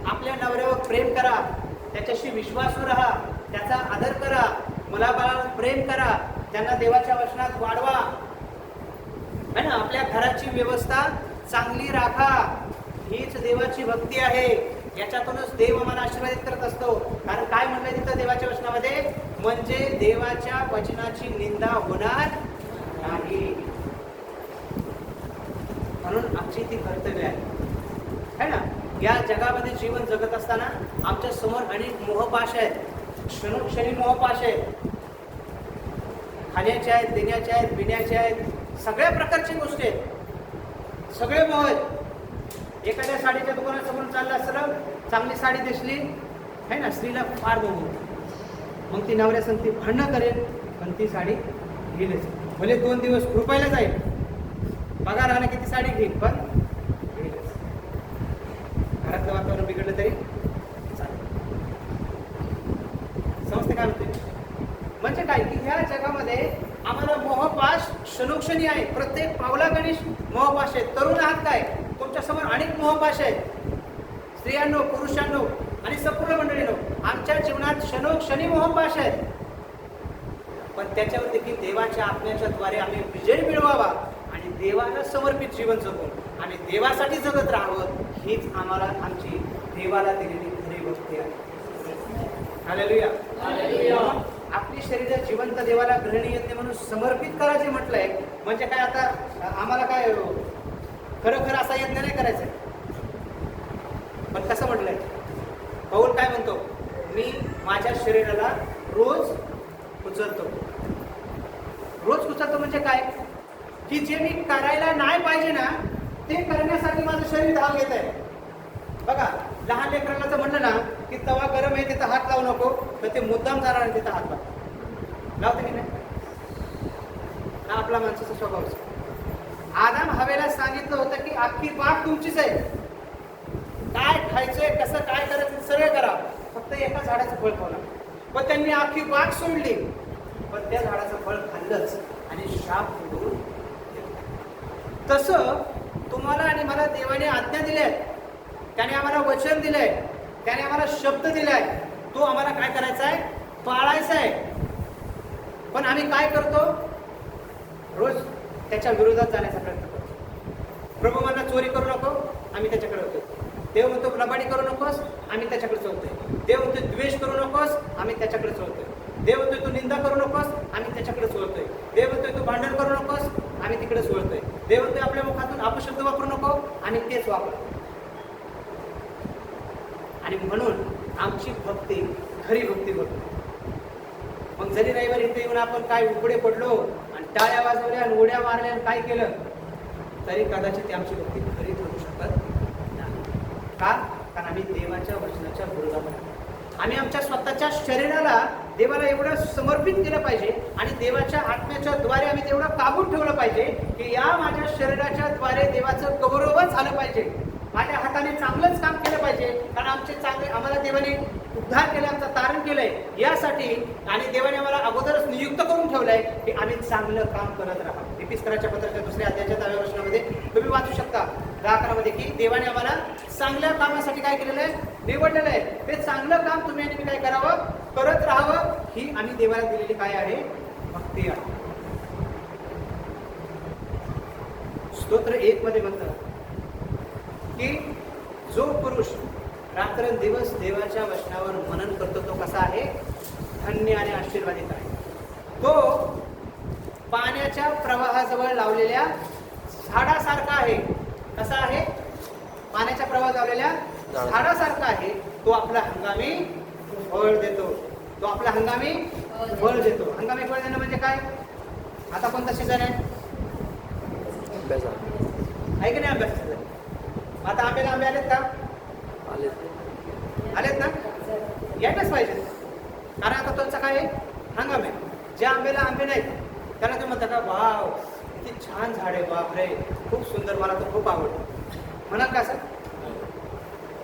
आपल्या नवऱ्यावर प्रेम करा, त्याच्याशी विश्वासू राहा, त्याचा आदर करा, मुलाबाळांवर प्रेम करा, त्यांना देवाच्या वचनात वाढवा, है ना, आपल्या घराची व्यवस्था चांगली राखा. हीच देवाची भक्ती आहे. याच्यातूनच देव आम्हाला आशीर्वादित करत असतो. कारण काय म्हणलंय तिथं देवाच्या वचनामध्ये? म्हणजे देवाच्या वचनाची निंदा होणार नाही. म्हणून आमची ती कर्तव्य आहे ना. या जगामध्ये जीवन जगत असताना आमच्या समोर अनेक मोहपाश आहेत, क्षणोक्षणी मोहपाश आहेत, खाण्याचे आहेत, देण्याचे आहेत, पिण्याचे आहेत, सगळ्या प्रकारची गोष्टी आहेत, सगळे मोह आहेत. एखाद्या साडीच्या दुकानासमोर चालला असलं, चांगली साडी दिसली है ना, स्त्रीला फार मोह, मग ती नवऱ्या सांगते भांडणं करेल, पण ती साडी घेईलच. भले 2 दिवस रुपायला जाईल, पगार आला किती साडी घेईल, पण घेईलच. घरातलं वातावरण बिघडलं तरी चालेल. समजते काय म्हणते? म्हणजे काय की ह्या जगामध्ये आम्हाला मोहपाश क्षणोक्षणी आहे. प्रत्येक पावलागणिश मोहपाश आहेत. तरुण आहात काय, तुमच्या समोर अनेक मोहपाश आहेत. स्त्रियांनो, पुरुषांनो आणि संपूर्ण मंडळींनो, आमच्या जीवनात क्षणोक्षणी मोहपाश आहेत. पण त्याच्यावर देखील देवाच्या आज्ञेच्या द्वारे आम्ही विजय मिळवावा आणि देवाला समर्पित जीवन जगून आणि देवासाठी जगत राहावं, हीच आम्हाला आमची देवाला दिलेली खरी भक्ती आहे. हालेलुया. आपली शरीर जिवंत देवाला ग्रहणीय येते म्हणून समर्पित करायचे म्हटलंय. म्हणजे काय आता आम्हाला काय खरं असा यज्ञ नाही करायचंय. पण कसं म्हटलंय पौल काय म्हणतो, मी माझ्या शरीराला रोज उचलतो. रोज उचलतो म्हणजे काय की जे मी करायला नाही पाहिजे ना ते करण्यासाठी माझं शरीर धाव घेत आहे. बघा लहान लेकरांना जर म्हणलं ना की तवा गरम आहे तिथं हात लावू नको, तर ते मुद्दाम जाणार आणि तिथं हात लावते की नाही. हा आपला माणसाचा स्वभाव आहे. आदाम हवेला सांगितलं होतं की अख्खी बाग तुमचीच आहे, काय खायचंय कसं काय करायचं सगळं करा, फक्त एका झाडाचं फळ खाऊ नका. पण त्यांनी अख्खी बाग सोडली, पण त्या झाडाचं फळ खाल्लंच आणि शाप उडवून घेतला. तसं तुम्हाला आणि मला देवाने आज्ञा दिल्या आहेत, त्याने आम्हाला वचन दिलंय, त्याने आम्हाला शब्द दिलाय, तो आम्हाला काय करायचा आहे, पाळायचा आहे. पण आम्ही काय करतो, रोज त्याच्या विरोधात जाण्याचा प्रयत्न करतो. प्रभू मला चोरी करू नको, आम्ही त्याच्याकडे होतो. देव म्हणतो लबाडी करू नकोस, आम्ही त्याच्याकडे चोरतोय. देव म्हणतो द्वेष करू नकोस, आम्ही त्याच्याकडे चोरतोय. देव म्हणतोय तू निंदा करू नकोस, आम्ही त्याच्याकडे चोरतोय. देव म्हणतोय तू भांडण करू नकोस, आम्ही तिकडे चोरतोय. देव म्हणतोय आपल्या मुखातून अपशब्द वापरू नको, आम्ही तेच वापरतो. आणि म्हणून आमची भक्ती खरी भक्ती होती. मग जरी रविवारी इथे येऊन आपण काय उघडे पडलो आणि टाळ्या वाजवल्या आणि उड्या मारल्या आणि काय केलं तरी कदाचित ती आमची भक्ती खरी होऊ शकत नाही. का? कारण आम्ही देवाच्या वचनाच्या विरोधात, आम्ही आमच्या स्वतःच्या शरीराला देवाला एवढं समर्पित केलं पाहिजे आणि देवाच्या आत्म्याच्या द्वारे आम्ही तेवढं काबूत ठेवलं पाहिजे की या माझ्या शरीराच्या द्वारे देवाचं गौरवच झालं पाहिजे. माझ्या हाताने चांगलंच काम केलं पाहिजे, कारण आम्हाला देवाने उद्धार केले, आमचं तारण केलंय यासाठी. आणि देवाने आम्हाला अगोदरच नियुक्त करून ठेवलंय की आम्ही चांगलं काम करत राहा. एपिस्कराच्या पत्राच्या 2 अध्यायाच्या 10व्या वचनामध्ये तुम्ही वाचू शकता 10-11 की देवाने आम्हाला चांगल्या कामासाठी काय केलेलं आहे, निवडलेलं आहे. ते चांगलं काम तुम्ही आणि मी काय करावं, करत राहावं. ही आम्ही देवाला दिलेली काय आहे, भक्ती आहे. स्तोत्र 1 मध्ये म्हणतात की जो पुरुष रात्रंदिवस देवाच्या वचनावर मनन करतो तो कसा आहे, धन्य आणि आशीर्वादित आहे. तो पाण्याच्या प्रवाहाजवळ लावलेल्या झाडासारखा आहे. कसा आहे, पाण्याच्या प्रवाहात लावलेल्या झाडासारखा आहे. तो आपला हंगामी फळ देतो. तो आपला हंगामी फळ देतो. हंगामी फळ देणं म्हणजे काय, आता कोणता सीझन आहे, आहे की नाही आंब्याचा सीझन. आता आंबे आलेत का, आलेत ना, यायलाच पाहिजे. कारण आता तुमचा काय आहे, हंगाम आहे. ज्या आंब्याला आंबे नाहीत त्याला तुम्ही म्हणता का वाव किती छान झाड आहे, बापरे खूप सुंदर, मला तर खूप आवडतं म्हणाल का. असं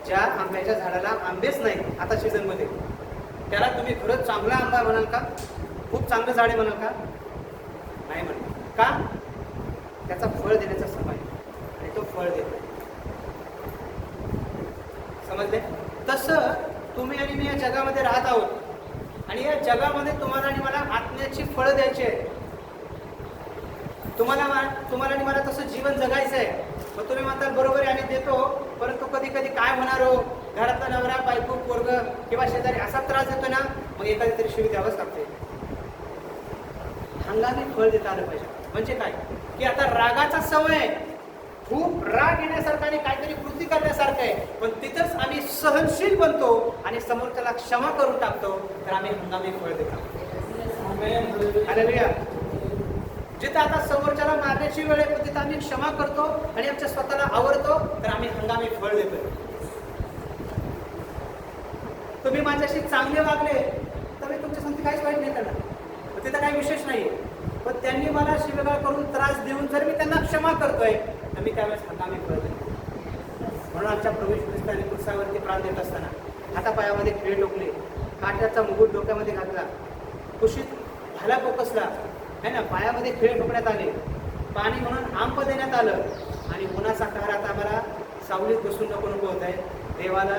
ज्या आंब्याच्या झाडाला आंबेच नाही आता सीझनमध्ये त्याला तुम्ही खरंच चांगला आंबा म्हणाल का, खूप चांगलं झाड आहे म्हणाल का, नाही म्हणाल. का, त्याचा फळ देण्याचा समय आणि तो फळ देतो. समजले. तसं तुम्ही आणि मी या जगामध्ये राहत आहोत आणि या जगामध्ये तुम्हाला आणि मला आत्म्याची फळं द्यायची आहे. तुम्हाला आणि मला तसं जीवन जगायचं आहे. मग तुम्ही म्हणताल बरोबर आहे आम्ही देतो, परंतु कधी कधी काय होणार हो, घरातला नवरा बायको पोरग किंवा शेजारी असा त्रास देतो ना, मग एखादी तरी शिवी द्यावंच लागते. हंगामी फळ देता आलं पाहिजे. म्हणजे काय की आता रागाचा सवय आहे, खूप राग येण्यासारखं आणि काहीतरी कृती करण्यासारखं आहे, पण तिथंच आम्ही सहनशील बनतो आणि समोरच्याला क्षमा करून टाकतो, तर आम्ही हंगामी फळ देतो. हालेलुया. जिथं आता समोरच्याला मारण्याची वेळ आहे, पण तिथं आम्ही क्षमा करतो आणि आमच्या स्वतःला आवडतो, तर आम्ही हंगामी फळ देतो. तुम्ही माझ्याशी चांगले वागले तर मी तुमच्यासाठी काहीच वाईट नाही करणार, तिथं काही विशेष नाहीये. पण त्यांनी मला शिवेगाळ करून त्रास देऊन जर मी त्यांना क्षमा करतोय तर मी त्यावेळेस हंगामी फळ देतो. म्हणून आमच्या प्रभू येशू ख्रिस्ताने क्रूसावरती प्राण देत असताना हातापायामध्ये खिळे टोकले, काट्याचा मुकुट डोक्यामध्ये घातला, कुशीत भाला पोकसला है ना, पायामध्ये खिळे ठोकण्यात आले, पाणी म्हणून आंब देण्यात आलं आणि उन्हाचा कहर आता आम्हाला सावलीत बसून नको होत आहे. देवाला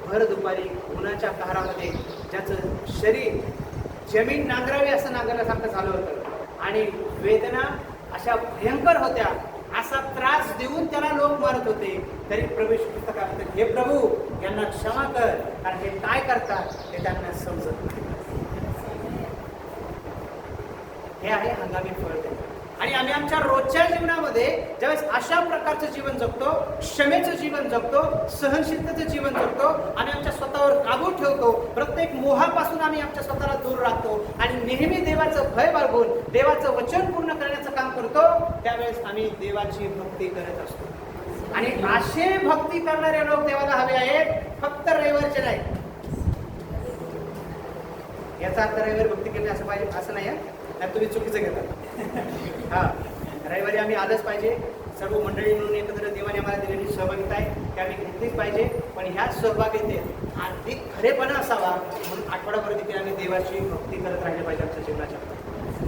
भर दुपारी उन्हाच्या कहरामध्ये ज्याचं शरीर जमीन नांगरावी असं नांगरल्यासारखं झालं होतं आणि वेदना अशा भयंकर होत्या असा त्रास देऊन त्याला लोक मारत होते, तरी प्रभू येशू ख्रिस्त काय म्हणतात, हे प्रभू यांना क्षमा कर, कारण हे काय करतात ते त्यांना समजत नाही. हे आहे हंगामी फळ. आणि आम्ही आमच्या रोजच्या जीवनामध्ये ज्यावेळेस अशा प्रकारचं जीवन जगतो, क्षमेचं जीवन जगतो, सहनशीलतेचं जीवन जगतो, आम्ही आमच्या स्वतःवर काबू ठेवतो, प्रत्येक मोहापासून आम्ही आमच्या स्वतःला दूर राखतो आणि नेहमी देवाचं भय बाळगून देवाचं वचन पूर्ण करण्याचं काम करतो, त्यावेळेस आम्ही देवाची भक्ती करत असतो. आणि असे भक्ती करणारे लोक देवाला हवे आहेत, फक्त रविवारचे नाही. याचा अर्थ रविवारी भक्ती केली असं पाहिजे असं नाही आहे, तुम्ही चुकीचं घेता. हा, रविवारी आम्ही आलंच पाहिजे. सर्व मंडळी म्हणून एकत्र देवाने आम्हाला दिलेली सहभागिता आहे ते आम्ही घेतलीच पाहिजे. पण ह्या सहभागितेत अधिक खरेपणा असावा म्हणून आठवडाभर देखील आम्ही देवाची भक्ती करत राहिले पाहिजे आमच्या जीवनाच्या.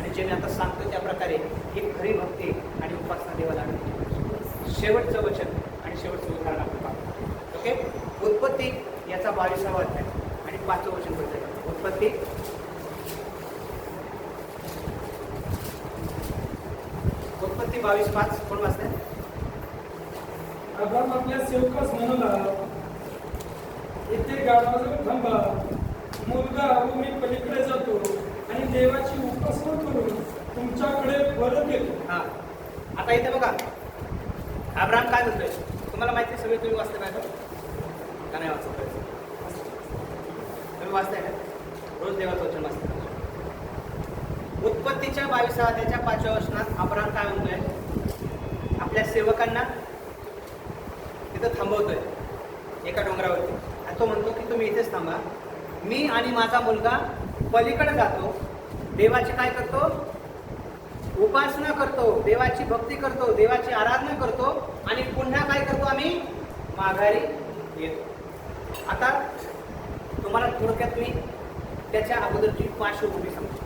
आणि जे मी आता सांगतो त्या प्रकारे ही खरी भक्ती आणि उपासना देवाला आम्ही. शेवटचं वचन आणि शेवटचं उदाहरण आपण पाहतो. ओके, उत्पत्ती याचा 22वा अध्याय आणि 5वं वचन बोलतोय. उत्पत्ती उत्पत्ती 22:5 कोण वाचतंय? अब्राम आपल्या सेवकास म्हणाला, इथे गावाजवळ थांबा, मुलगा मी पलीकडे जातो आणि देवाची उपासना करून तुमच्याकडे परत येतो. हा, आता इथे बघा अब्राम काय म्हणतोय, तुम्हाला माहिती सगळे तुम्ही वाचता काय का नाही वाचत? तुम्ही वाचताय का? रोज देवाचं वचन वाचता. उत्पत्तीच्या 22व्या अध्यायाच्या 5व्या वचनात अब्राम काय म्हणतोय, आपल्या सेवकांना तिथं थांबवतोय एका डोंगरावरती आणि तो म्हणतो की तुम्ही इथेच थांबा, मी आणि माझा मुलगा पलीकडे जातो, देवाची काय करतो, उपासना करतो, देवाची भक्ती करतो, देवाची आराधना करतो आणि पुन्हा काय करतो, आम्ही माघारी येतो. आता तुम्हाला थोडक्यात मी त्याच्या अगोदरची पार्श्वभूमी सांगतो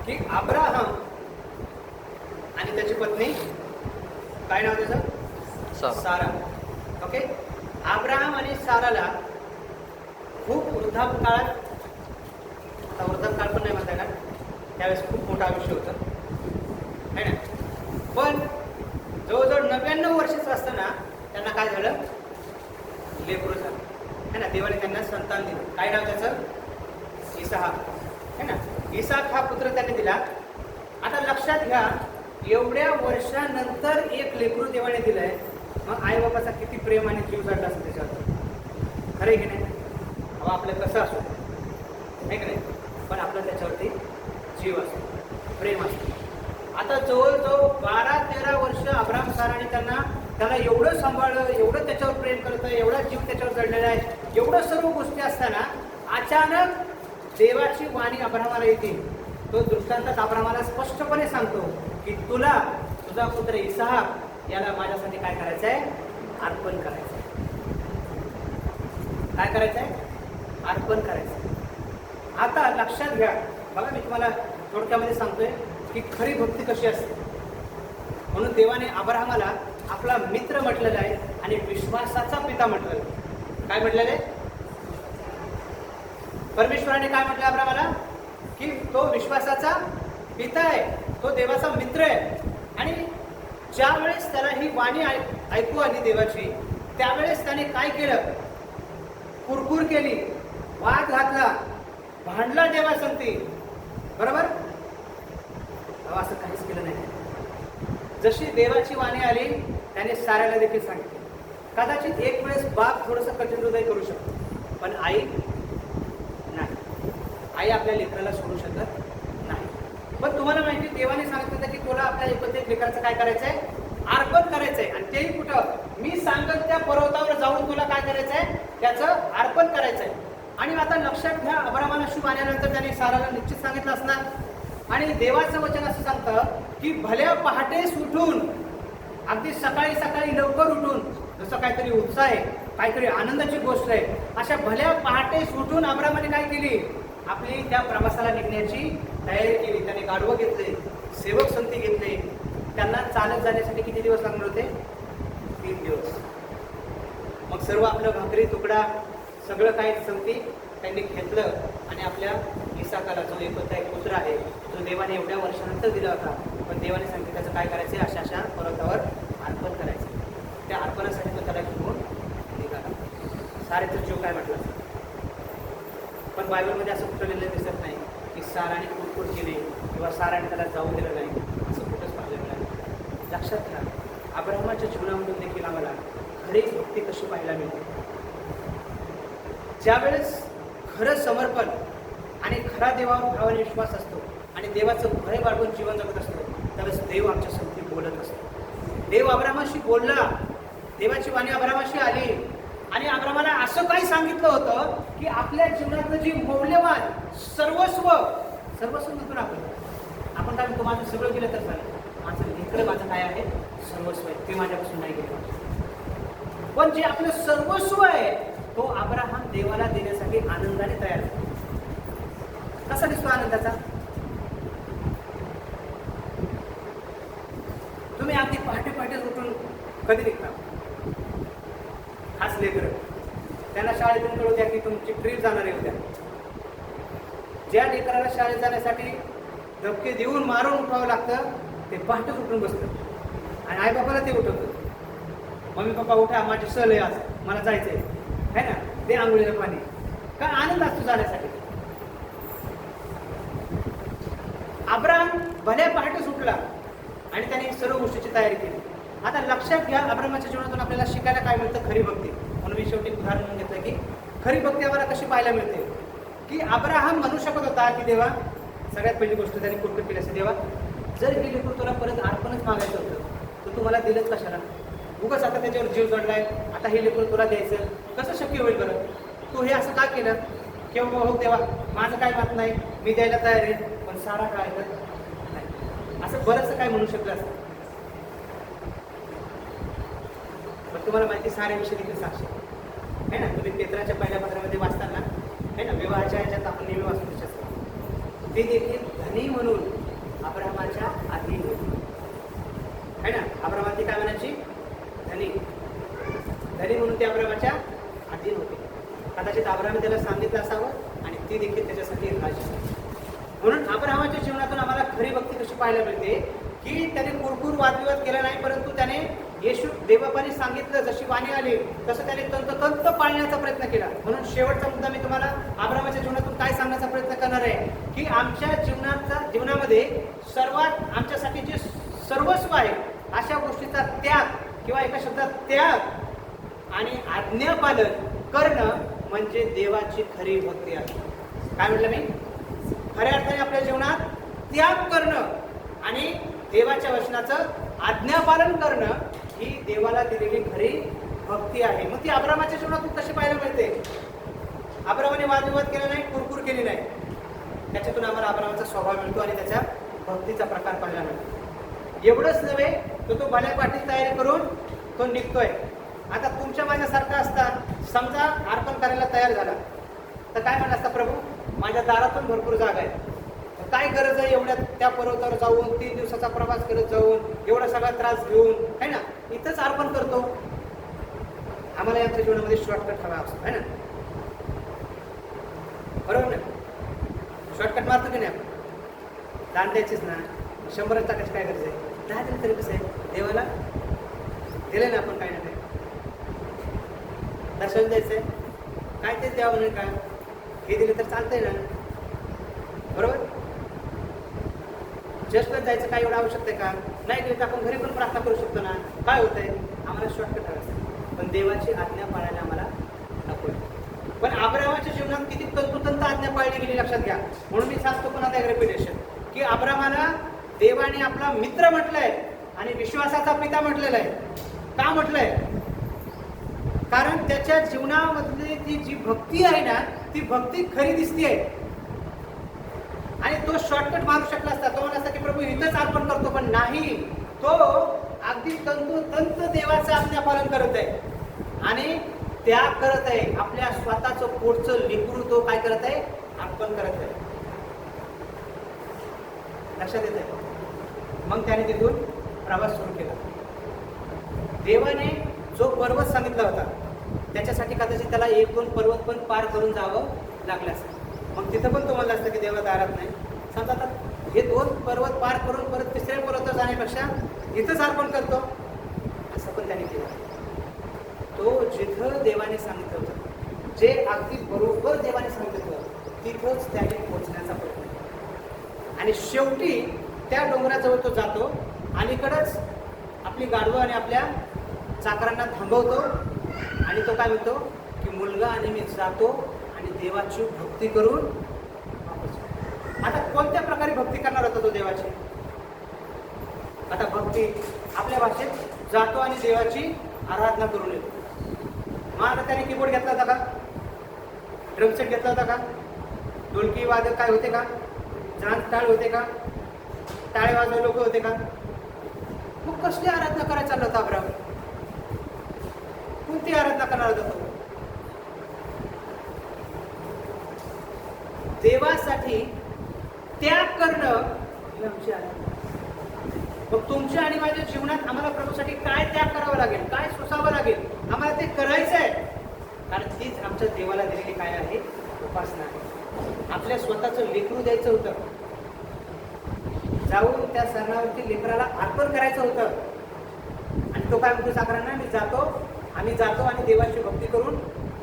की अब्राहम आणि त्याची पत्नी काय नाव त्याचं, सारा. ओके, अब्राहम आणि साराला खूप वृद्धापकाळात, आता वृद्धापकाळ पण नाही म्हणता येणार, त्यावेळेस खूप मोठं आयुष्य होतं है ना. पण जवळजवळ 99 वर्षाचं असताना त्यांना काय झालं, लेकरू झालं है ना. देवाने त्यांना संतान दिलं. काय नाव त्याचं, इसहाक है ना. इसहाक हा पुत्र त्यांनी दिला. आता लक्षात घ्या, एवढ्या वर्षानंतर एक लेकरू देवाने दिलंय, मग आई बाबाचा किती प्रेम आणि जीव जाडला असेल त्याच्यावर, खरं की नाही? अहो आपलं कसं असो नाही की नाही, पण आपलं त्याच्यावरती जीव असतो, प्रेम असतो. आता जवळजवळ 12-13 वर्ष अब्राम साराने त्याला एवढं सांभाळलं, एवढं त्याच्यावर प्रेम करतं, एवढा जीव त्याच्यावर जडलेला आहे, एवढं सर्व गोष्टी असताना अचानक देवाची वाणी अब्रामाला येते. तो दृष्टांतात अब्रामाला स्पष्टपणे सांगतो की तुला तुझा पुत्र इसहाक याला माझ्यासाठी काय करायचं आहे, अर्पण करायचं आहे. काय करायचं आहे, अर्पण करायचं आहे. आता लक्षात घ्या, बघा मी तुम्हाला थोडक्यामध्ये सांगतोय की खरी भक्ती कशी असते. म्हणून देवाने अब्राहमाला आपला मित्र म्हटलेला आहे आणि विश्वासाचा पिता म्हटलेला आहे. काय म्हटलेलं आहे, परमेश्वराने काय म्हटलं अब्राहमाला की तो विश्वासाचा पिता आहे, तो देवाचा मित्र आहे. आणि ज्या वेळेस त्याला ही वाणी ऐकू आली देवाची, त्यावेळेस त्याने काय केलं, कुरकुर केली, वाद घातला, भांडला देवासंगती, बरोबर. असं काहीच केलं नाही. जशी देवाची वाणी आली त्याने साऱ्याला देखील सांगितलं. कदाचित एक वेळेस बाप थोडंसं कठीण हृदय करू शकतो, पण आई नाही. आई आपल्या लेकराला सोडू शकत नाही. पण तुम्हाला माहिती, देवाने सांगितलं होतं की तुला आपल्या एकत्रित लेकराचं काय करायचंय, अर्पण करायचंय. आणि तेही कुठं, मी सांगत त्या पर्वतावर जाऊन तुला काय करायचंय, त्याचं अर्पण करायचंय. आणि आता लक्षात घ्या, अब्रामाला शुभ आल्यानंतर त्याने साराला निश्चित सांगितलं असणार. आणि देवाचं वचन असं सांगतं की भल्या पहाटेस उठून, अगदी सकाळी सकाळी लवकर उठून, जसं काहीतरी उत्साह आहे, काहीतरी आनंदाची गोष्ट आहे, अशा भल्या पहाटेस उठून अब्रामाने काय केली, आपली त्या प्रवासाला निघण्याची तयारी केली. त्याने गाढवं घेतले, सेवक संती घेतले. त्यांना चालत जाण्यासाठी किती दिवस लागणार होते, 3 दिवस. मग सर्व आपलं भाकरी तुकडा सगळं काही संगती त्यांनी घेतलं आणि आपल्या इसहाकाला, जो एकुलता एक पुत्र आहे, जो देवाने एवढ्या वर्षानंतर दिला होता, पण देवाने सांगितलं त्याचं काय करायचं, अशा अशा पर्वतावर अर्पण करायचं. त्या अर्पणासाठी तो त्याला घेऊन निघाला. सारेचा जीव काय म्हटलं, पण बायबलमध्ये असं कुठं लिहिलेलं दिसत नाही की साराने कुरकुर केली किंवा साराने त्याला जाऊ दिलं नाही, असं कुठंच पाहिलं नाही. लक्षात घ्या, अब्राहमाच्या जीवनामधून देखील आम्हाला खरी भक्ती कशी पाहायला मिळते. ज्यावेळेस खरं समर्पण आणि खरा देवावर भावाने विश्वास असतो आणि देवाचं भय बाळगून जीवन जगत असतो, त्यावेळेस देव आमच्या संगती बोलत असतो. देव अब्राहमाशी बोलला, देवाची वाणी अब्राहमाशी आली आणि अब्राहमाला असं काही सांगितलं होतं की आपल्या जीवनातलं जी मौल्यवान सर्वस्व नव्हतं आपण काय म्हणतो, माझं सगळं गेलं तर चालेल, माझं इकडे माझं काय आहे, सर्वस्व आहे, ते माझ्यापासून नाही गेलं. पण जे आपलं सर्वस्व आहे तो अब्राहम देवाला देण्यासाठी आनंदाने तयार झाला. कसा दिसतो आनंदाचा? तुम्ही अगदी पहाटे उठून कधी निघता? खास लेकरं, त्यांना शाळेतून कळवत्या की तुमची ट्रिप जाणार आहे उद्या. ज्या लेकराला शाळेत जाण्यासाठी धक्के देऊन मारून उठावं लागतं ते पहाटेच उठून बसतं आणि आईबापाला ते उठवतं. मम्मी पप्पा उठा, माझी सहल आहे, आज मला जायचंय, है ना, ते आंघोळीला पाणी, काय आनंद असतो जाण्यासाठी. अब्राहम भल्या पहाटे सुटला आणि त्याने सर्व गोष्टीची तयारी केली. आता लक्षात घ्या, अब्राहमाच्या जीवनातून आपल्याला शिकायला काय मिळतं, खरी भक्ती. म्हणून मी शेवटी उदाहरण म्हणून घेतलं की खरी भक्ती आम्हाला कशी पाहायला मिळते. की अब्राहम म्हणू शकत होता की देवा, सगळ्यात पहिली गोष्ट त्याने कुरकुर केली असते, देवा जर ही लेकरू तुला परत अर्पणच मागायचं होतं तर तुम्हाला दिलंच कशाला, उगाच आता त्याच्यावर जीव जडलाय, आता हे लेकरू तुला द्यायचं कसं शक्य होईल बरं, तू हे असं का केलं, किंवा हो देवा माझं काय मत नाही, मी द्यायला तयार आहे, पण सारा काय नाही, असं बरंचसं काय म्हणू शकलं असतं. पण तुम्हाला माहिती साऱ्याविषयी देखील साक्षी आहे ना. तुम्ही पेत्राच्या पहिल्या पत्रामध्ये वाचताना आहे ना, विवाहाच्या ह्याच्यात आपण नेहमी वाचू शकतो, ते देखील धनी म्हणून अब्राहमाच्या अधीन होते, है ना. अब्राहमाची काय म्हणायची, धनी म्हणून ते अब्राहमाच्या अधीन होते. कदाचित अब्राहम त्याला सांगितलं असावं आणि ती देखील त्याच्यासाठी राजी. म्हणून अब्राहमाच्या जीवनातून आम्हाला खरी भक्ती कशी पाहायला मिळते की त्याने कुरकुर वादविवाद केला नाही, परंतु त्याने येशू देवबापाने सांगितलं जशी वाणी आली तसं त्याने तंतोतंत पाळण्याचा प्रयत्न केला. म्हणून शेवटचा मुद्दा मी तुम्हाला अब्राहमाच्या जीवनातून काय सांगण्याचा प्रयत्न करणार आहे की आमच्या जीवनामध्ये सर्वात आमच्यासाठी जे सर्वस्व आहे अशा गोष्टीचा त्याग किंवा एका शब्दात त्याग आणि आज्ञापालन करणं म्हणजे देवाची खरी भक्ती आहे. काय म्हटलं मी, खऱ्या अर्थाने आपल्या जीवनात त्याग करणं आणि देवाच्या वचनाचं आज्ञापालन करणं ही देवाला दिलेली खरी भक्ती आहे. मग ती अब्राहमाच्या जीवनातून कशी पाहायला मिळते. अब्राहमाने वादविवाद केला नाही, कुरकुर केली नाही, त्याच्यातून आम्हाला अब्राहमाचा स्वभाव मिळतो आणि त्याच्या भक्तीचा प्रकार पाहायला मिळतो. एवढंच नव्हे तर तो भल्या पाठी तयारी करून तो निघतोय. आता तुमच्या माझ्यासारखा असता, समजा अर्पण करायला तयार झाला तर काय म्हणत असता, प्रभू माझ्या दारातून भरपूर जागा आहे, काय गरज आहे एवढ्या त्या पर्वतावर जाऊन 3 दिवसाचा प्रवास करत जाऊन एवढा सगळा त्रास घेऊन, है ना, इथंच अर्पण करतो. आम्हाला यांच्या जीवनामध्ये शॉर्टकट हवा असतो, है ना, बरोबर ना. शॉर्टकट मारतो की नाही आपण, दान द्यायचीच ना, 100 टाकायची काय गरज आहे, 10 दिलं तरी कसं आहे, देवाला दिले ना आपण काय ना काय दर्शन द्यायचंय, काय तेच द्यावं म्हणून काय, हे दिले तर चालतंय ना, बरोबर. जस्टच जायचं काय एवढं आवश्यक आहे का, नाही गेलं तर आपण घरी पण प्रार्थना करू शकतो ना. काय होतंय, आम्हाला शॉर्टकट हवं, पण देवाची आज्ञा पाळायला आम्हाला नको. पण अब्राहमाच्या जीवनात किती तंतोतंत आज्ञा पाळली गेली लक्षात घ्या. म्हणून मी सांगतो पुन्हा त्या रेपिटेशन की अब्राहमाला देवाने आपला मित्र म्हटलंय आणि विश्वासाचा पिता म्हटलेला आहे. का म्हटलंय, कारण त्याच्या जीवनामधली ती जी भक्ती आहे ना ती भक्ती खरी दिसतीये. आणि तो शॉर्टकट मारू शकला असता, तो म्हणला असता की प्रभू इथंच अर्पण करतो, पण नाही, तो अगदी तंतोतंत देवाचं आज्ञापालन करत आहे आणि त्याग करत आहे. आपल्या स्वतःचं पोटचं लेकरू तो काय करत आहे, अर्पण करत आहे. लक्षात येत आहे. मग त्याने तिथून प्रवास सुरू केला. देवाने जो पर्वत सांगितला होता त्याच्यासाठी कदाचित त्याला 1-2 पर्वत पण पार करून जावं लागलं असतं. मग तिथं पण तो म्हणला असतं की देवा दारात नाही, समजा आता हे 2 पर्वत पार करून परत तिसऱ्या पर्वतावर जाण्यापेक्षा इथंच अर्पण करतो, असं पण त्याने केलं. तो जिथं देवाने सांगितलं होतं, जे अगदी बरोबर देवाने सांगितलं होतं, तिथंच त्याने पोहोचण्याचा प्रयत्न केला. आणि शेवटी त्या डोंगराजवळ तो जातो, अलीकडंच आपली गाढवं आणि आपल्या चाकरांना थांबवतो आणि तो काय म्हणतो की मुलगा आणि मी जातो आणि देवाची भक्ती करून वापस येतो. आता कोणत्या प्रकारे भक्ती करणार होता तो देवाची? आता भक्ती आपल्या भाषेत जातो आणि देवाची आराधना करून येतो. मग आता त्याने कीबोर्ड घेतला होता का? ड्रमसेट घेतला होता का? ढोलकी वादक काय होते का? झांज टाळ होते का? टाळे वाजवे लोक होते का? मग कसली आराधना करायला चालला होता अब्राहम? कोणती आराधना करणार होता तो? देवासाठी त्याग करणं ही आमची आराधना. मग तुमच्या आणि माझ्या जीवनात आम्हाला प्रभूसाठी काय त्याग करावा लागेल, काय सोसावं लागेल, आम्हाला ते करायचं आहे. कारण तीच आमच्या देवाला दिलेली काय आहे? उपासना आहे. आपल्या स्वतःचं लेकरू द्यायचं होतं, जाऊन त्या सरणावरती लेकराला अर्पण करायचं होतं. आणि तो काय म्हणतो चाकरांना, आम्ही जातो आणि देवाची भक्ती करून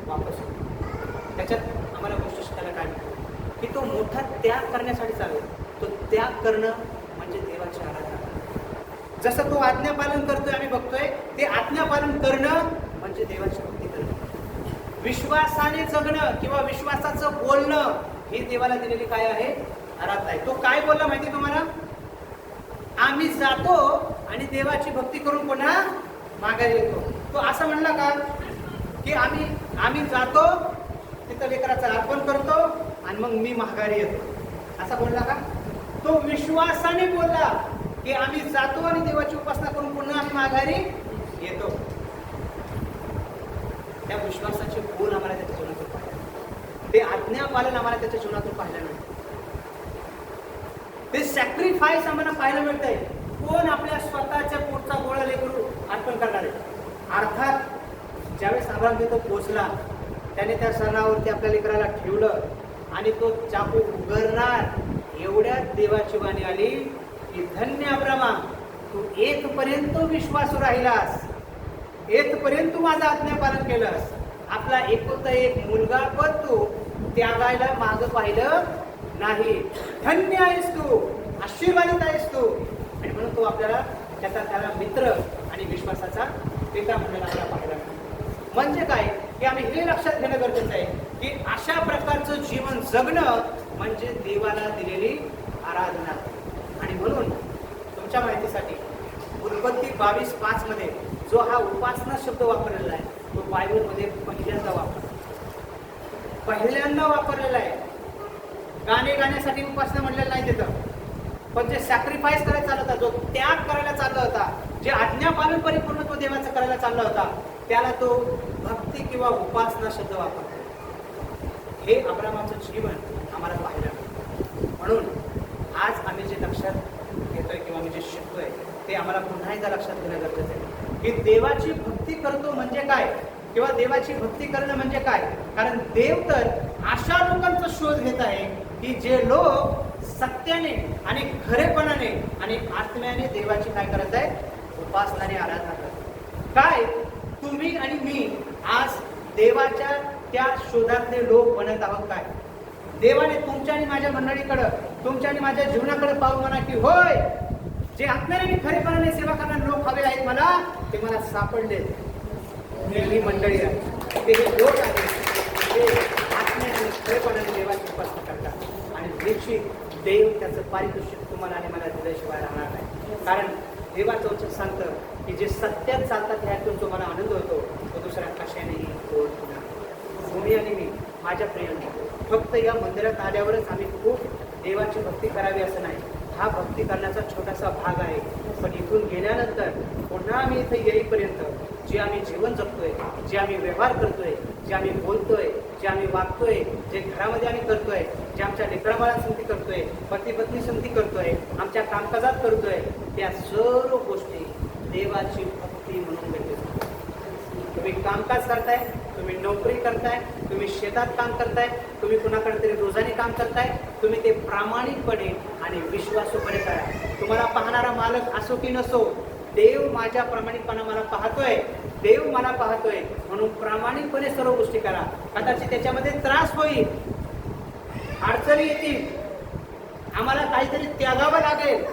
वापस येतो. त्याच्यात आम्हाला गोष्ट शिकायला काय मिळतं की तो मोठा त्याग करण्यासाठी चालू. तो त्याग करणं म्हणजे देवाची आराधना. जसं तो आज्ञापालन करतोय आम्ही बघतोय, ते आज्ञापालन करणं म्हणजे देवाची भक्ती करणं. विश्वासाने जगणं किंवा विश्वासाचं बोलणं ही देवाला दिलेली काय आहे? आराधना आहे. तो काय बोलला माहिती तुम्हाला? आम्ही जातो आणि देवाची भक्ती करून पुन्हा माघारी येतो. तो असं म्हणला का की आम्ही जातो तिथं लेकराचं अर्पण करतो आणि मग मी माघारी येतो, असा बोलला का? तो विश्वासाने बोलला की आम्ही जातो आणि देवाची उपासना करून पुन्हा आम्ही माघारी येतो. त्या विश्वासाचे बोल आम्हाला त्याच्या जीवनातून पाहिलं, ते आज्ञापालन आम्हाला त्याच्या जीवनातून पाहिलं नाही. ते सॅक्रिफाईस आम्हाला पाहायला मिळतंय. कोण आपल्या स्वतःच्या पोटचा गोळा लेकरू अर्पण करणार आहे? अर्थात ज्यावेळेस अब्राहम तिथं पोचला, त्याने त्या सणावरती आपल्या लेकराला ठेवलं आणि तो चाकू उघडणार, एवढ्यात देवाची वाणी आली की धन्य अब्रामा, तू येथपर्यंत विश्वासू राहिलास, येथपर्यंत माझं आज्ञापालन केलंस. आपला एकुलता एक मुलगा पण तू त्यागायला मागं पाहिलं नाही. धन्य आहेस तू, आशीर्वादित आहेस तू. आणि म्हणून तो आपल्याला त्याला मित्र आणि विश्वासाचा पिता म्हणून आपल्याला पाहायला मिळतो. म्हणजे काय की आम्ही हे लक्षात घेणं गरजेचं आहे की अशा प्रकारचं जीवन जगणं म्हणजे देवाला दिलेली आराधना. आणि म्हणून तुमच्या माहितीसाठी उत्पत्ती 22:5 मध्ये जो हा उपासना शब्द वापरलेला आहे तो बायबलमध्ये पहिल्यांदा वापरलेला आहे. गाणे गाण्यासाठी उपासना म्हणलेलं नाही तिथं, पण जे सॅक्रिफाईस करायला चालला होता, जो त्याग करायला चालला होता, जे आज्ञापालन परिपूर्ण तो देवाचं करायला चालला होता, त्याला तो भक्ती किंवा उपासना शब्द वापरतो. हे अब्रामाचं जीवन आम्हाला पाहायला मिळतं. म्हणून आज आम्ही जे लक्षात घेतोय किंवा आम्ही जे शिकतोय ते आम्हाला पुन्हा एकदा लक्षात घेणं गरजेचं आहे की देवाची भक्ती करतो म्हणजे काय किंवा देवाची भक्ती करणं म्हणजे काय. कारण देव तर अशा लोकांचा शोध घेत आहे की जे लोक सत्याने आणि खरेपणाने आणि आत्म्याने देवाची काय करत आहे? उपासनाने आराधना करत. काय तुम्ही आणि मी आज देवाच्या त्या शोधातले लोक बनत आहोत काय? देवाने तुमच्या आणि माझ्या मंडळीकडं, तुमच्या आणि माझ्या जीवनाकडे पाहून म्हणा की होय, जे आत्म्याने आणि खरेपणाने सेवा करणारे लोक हवे आहेत मला, ते मला सापडले. ही मंडळी आहे, ते हे लोक आहेत जे आत्म्याने आणि खरेपणाने देवाची उपासना करतात. आणि निश्चित देव त्याचं पारितोषिक तुम्हाला आणि मला दिल्याशिवाय राहणार नाही. कारण देवाचं वचन सांगतं की जे सत्यात चालतात ह्यातून जो मला आनंद होतो तो दुसऱ्या कशानेही होत नाही. तुम्ही आणि मी माझ्या प्रियांनी फक्त या मंदिरात आल्यावरच आम्ही खूप देवाची भक्ती करावी असं नाही. हा भक्ती करण्याचा छोटासा भाग आहे. पण इथून गेल्यानंतर पुन्हा आम्ही इथे येईपर्यंत जे आम्ही जीवन जगतोय, जे आम्ही व्यवहार करतोय, जे आम्ही बोलतोय, जे आम्ही वागतोय, जे घरामध्ये आम्ही करतोय, जे आमच्या लेकराबाळा संगती करतोय, पती पत्नी संगती करतोय, आमच्या कामकाजात करतोय, त्या सर्व गोष्टी देवाची भक्ती म्हणून भेटते. तुम्ही कामकाज करताय, तुम्ही नोकरी करताय, तुम्ही शेतात काम करताय, तुम्ही कुणाकडे तरी रोजाने काम करताय, तुम्ही ते प्रामाणिकपणे आणि विश्वासूपणे करा. तुम्हाला पाहणारा मालक असो की नसो, देव माझ्या प्रामाणिकपणा मला पाहतोय, देव मला पाहतोय, म्हणून प्रामाणिकपणे सर्व गोष्टी करा. कदाचित त्याच्यामध्ये त्रास होईल, अडचणी येतील, आम्हाला काहीतरी त्यागावं लागेल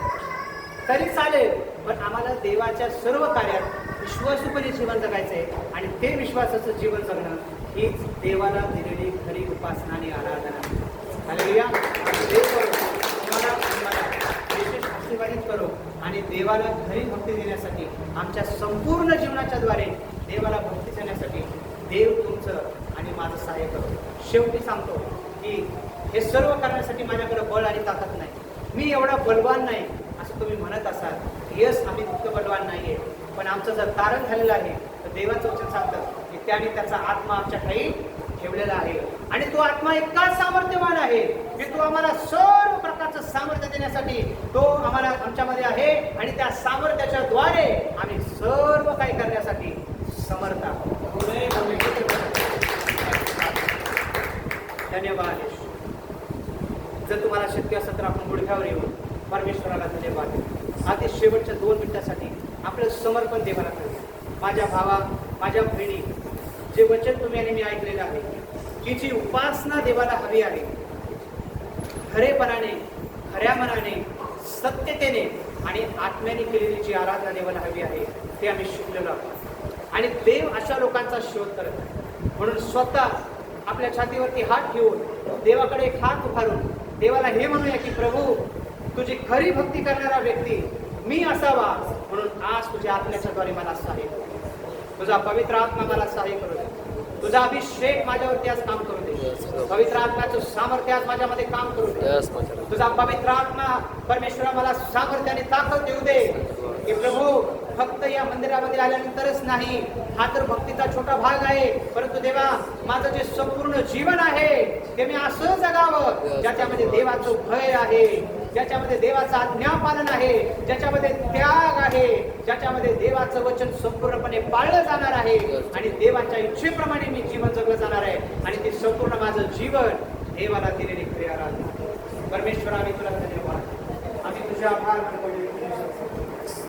तरी चालेल, पण आम्हाला देवाच्या सर्व कार्यात विश्वासूपणे जीवन जगायचं आहे. आणि ते विश्वासाचं जीवन जगणं हीच देवाला दिलेली खरी उपासना आणि आराधना. हालेलुया. देव करो तुम्हाला आणि मला विशेष आशीर्वादित करो आणि देवाला खरी भक्ती देण्यासाठी, आमच्या संपूर्ण जीवनाच्या द्वारे देवाला भक्ती देण्यासाठी देव तुमचं आणि माझं सहाय्य करो. शेवटी सांगतो की हे सर्व करण्यासाठी माझ्याकडे बळ आणि ताकद नाही, मी एवढा बलवान नाही असं तुम्ही म्हणत असाल. यस, आम्ही तितकं बलवान नाहीये, पण आमचं जर तारण झालेलं आहे तर देवाचं वचन सांगतं की त्याने त्याचा आत्मा आमच्या ठाई ठेवलेला आहे. आणि तो आत्मा इतका सामर्थ्यवान आहे की तो आम्हाला सर्व प्रकारचं सामर्थ्य देण्यासाठी तो आम्हाला आमच्यामध्ये आहे. आणि त्या सामर्थ्याच्या द्वारे आम्ही सर्व काही करण्यासाठी समर्थ आहोत. धन्यवाद. जर तुम्हाला शक्य असेल तर आपण गुडघ्यावर येऊन परमेश्वराला धन्यवाद. आधी शेवटच्या 2 मिनिटासाठी आपलं समर्पण देवाला करूया. माझ्या भावा, माझ्या बहिणी, जे वचन तुम्ही आणि मी ऐकलेलं आहे की जी उपासना देवाला हवी आहे, खरेपणाने, खऱ्या मनाने, सत्यतेने आणि आत्म्याने केलेली जी आराधना देवाला हवी आहे ते आम्ही शिकलेलो आहोत. आणि देव अशा लोकांचा शोध करत आहे. म्हणून स्वतः आपल्या छातीवरती हात ठेवून देवाकडे एक हात उभारून देवाला हे म्हणूया की प्रभू, तुझी खरी भक्ती करणारा व्यक्ती मी असावा, म्हणून आज तुझ्या आत्म्याच्या द्वारे मला सहाय्य करू. तुझा पवित्र आत्मा मला सहाय्य करू दे. तुझा अभिषेक माझ्यावरती आज काम करू दे. पवित्र आत्म्याचं सामर्थ्य आज माझ्यामध्ये काम करू दे. तुझा पवित्र आत्मा परमेश्वरा मला सामर्थ्य आणि ताकद देऊ दे की प्रभू, फक्त या मंदिरामध्ये आल्यानंतरच नाही, हा तर भक्तीचा छोटा भाग आहे, परंतु देवा, माझं जे संपूर्ण जीवन आहे ते मी असं जगावं ज्याच्यामध्ये देवाचं भय आहे, ज्याच्यामध्ये देवाचं आज्ञापालन आहे, ज्याच्यामध्ये त्याग आहे, ज्याच्यामध्ये देवाचं वचन संपूर्णपणे पाळलं जाणार आहे आणि देवाच्या इच्छेप्रमाणे मी जीवन जगलं जाणार आहे. आणि ते संपूर्ण माझं जीवन देवाला दिलेली खरी आराधना. परमेश्वरा, आम्ही तुला धन्यवाद, आम्ही तुझे आभार मानतो.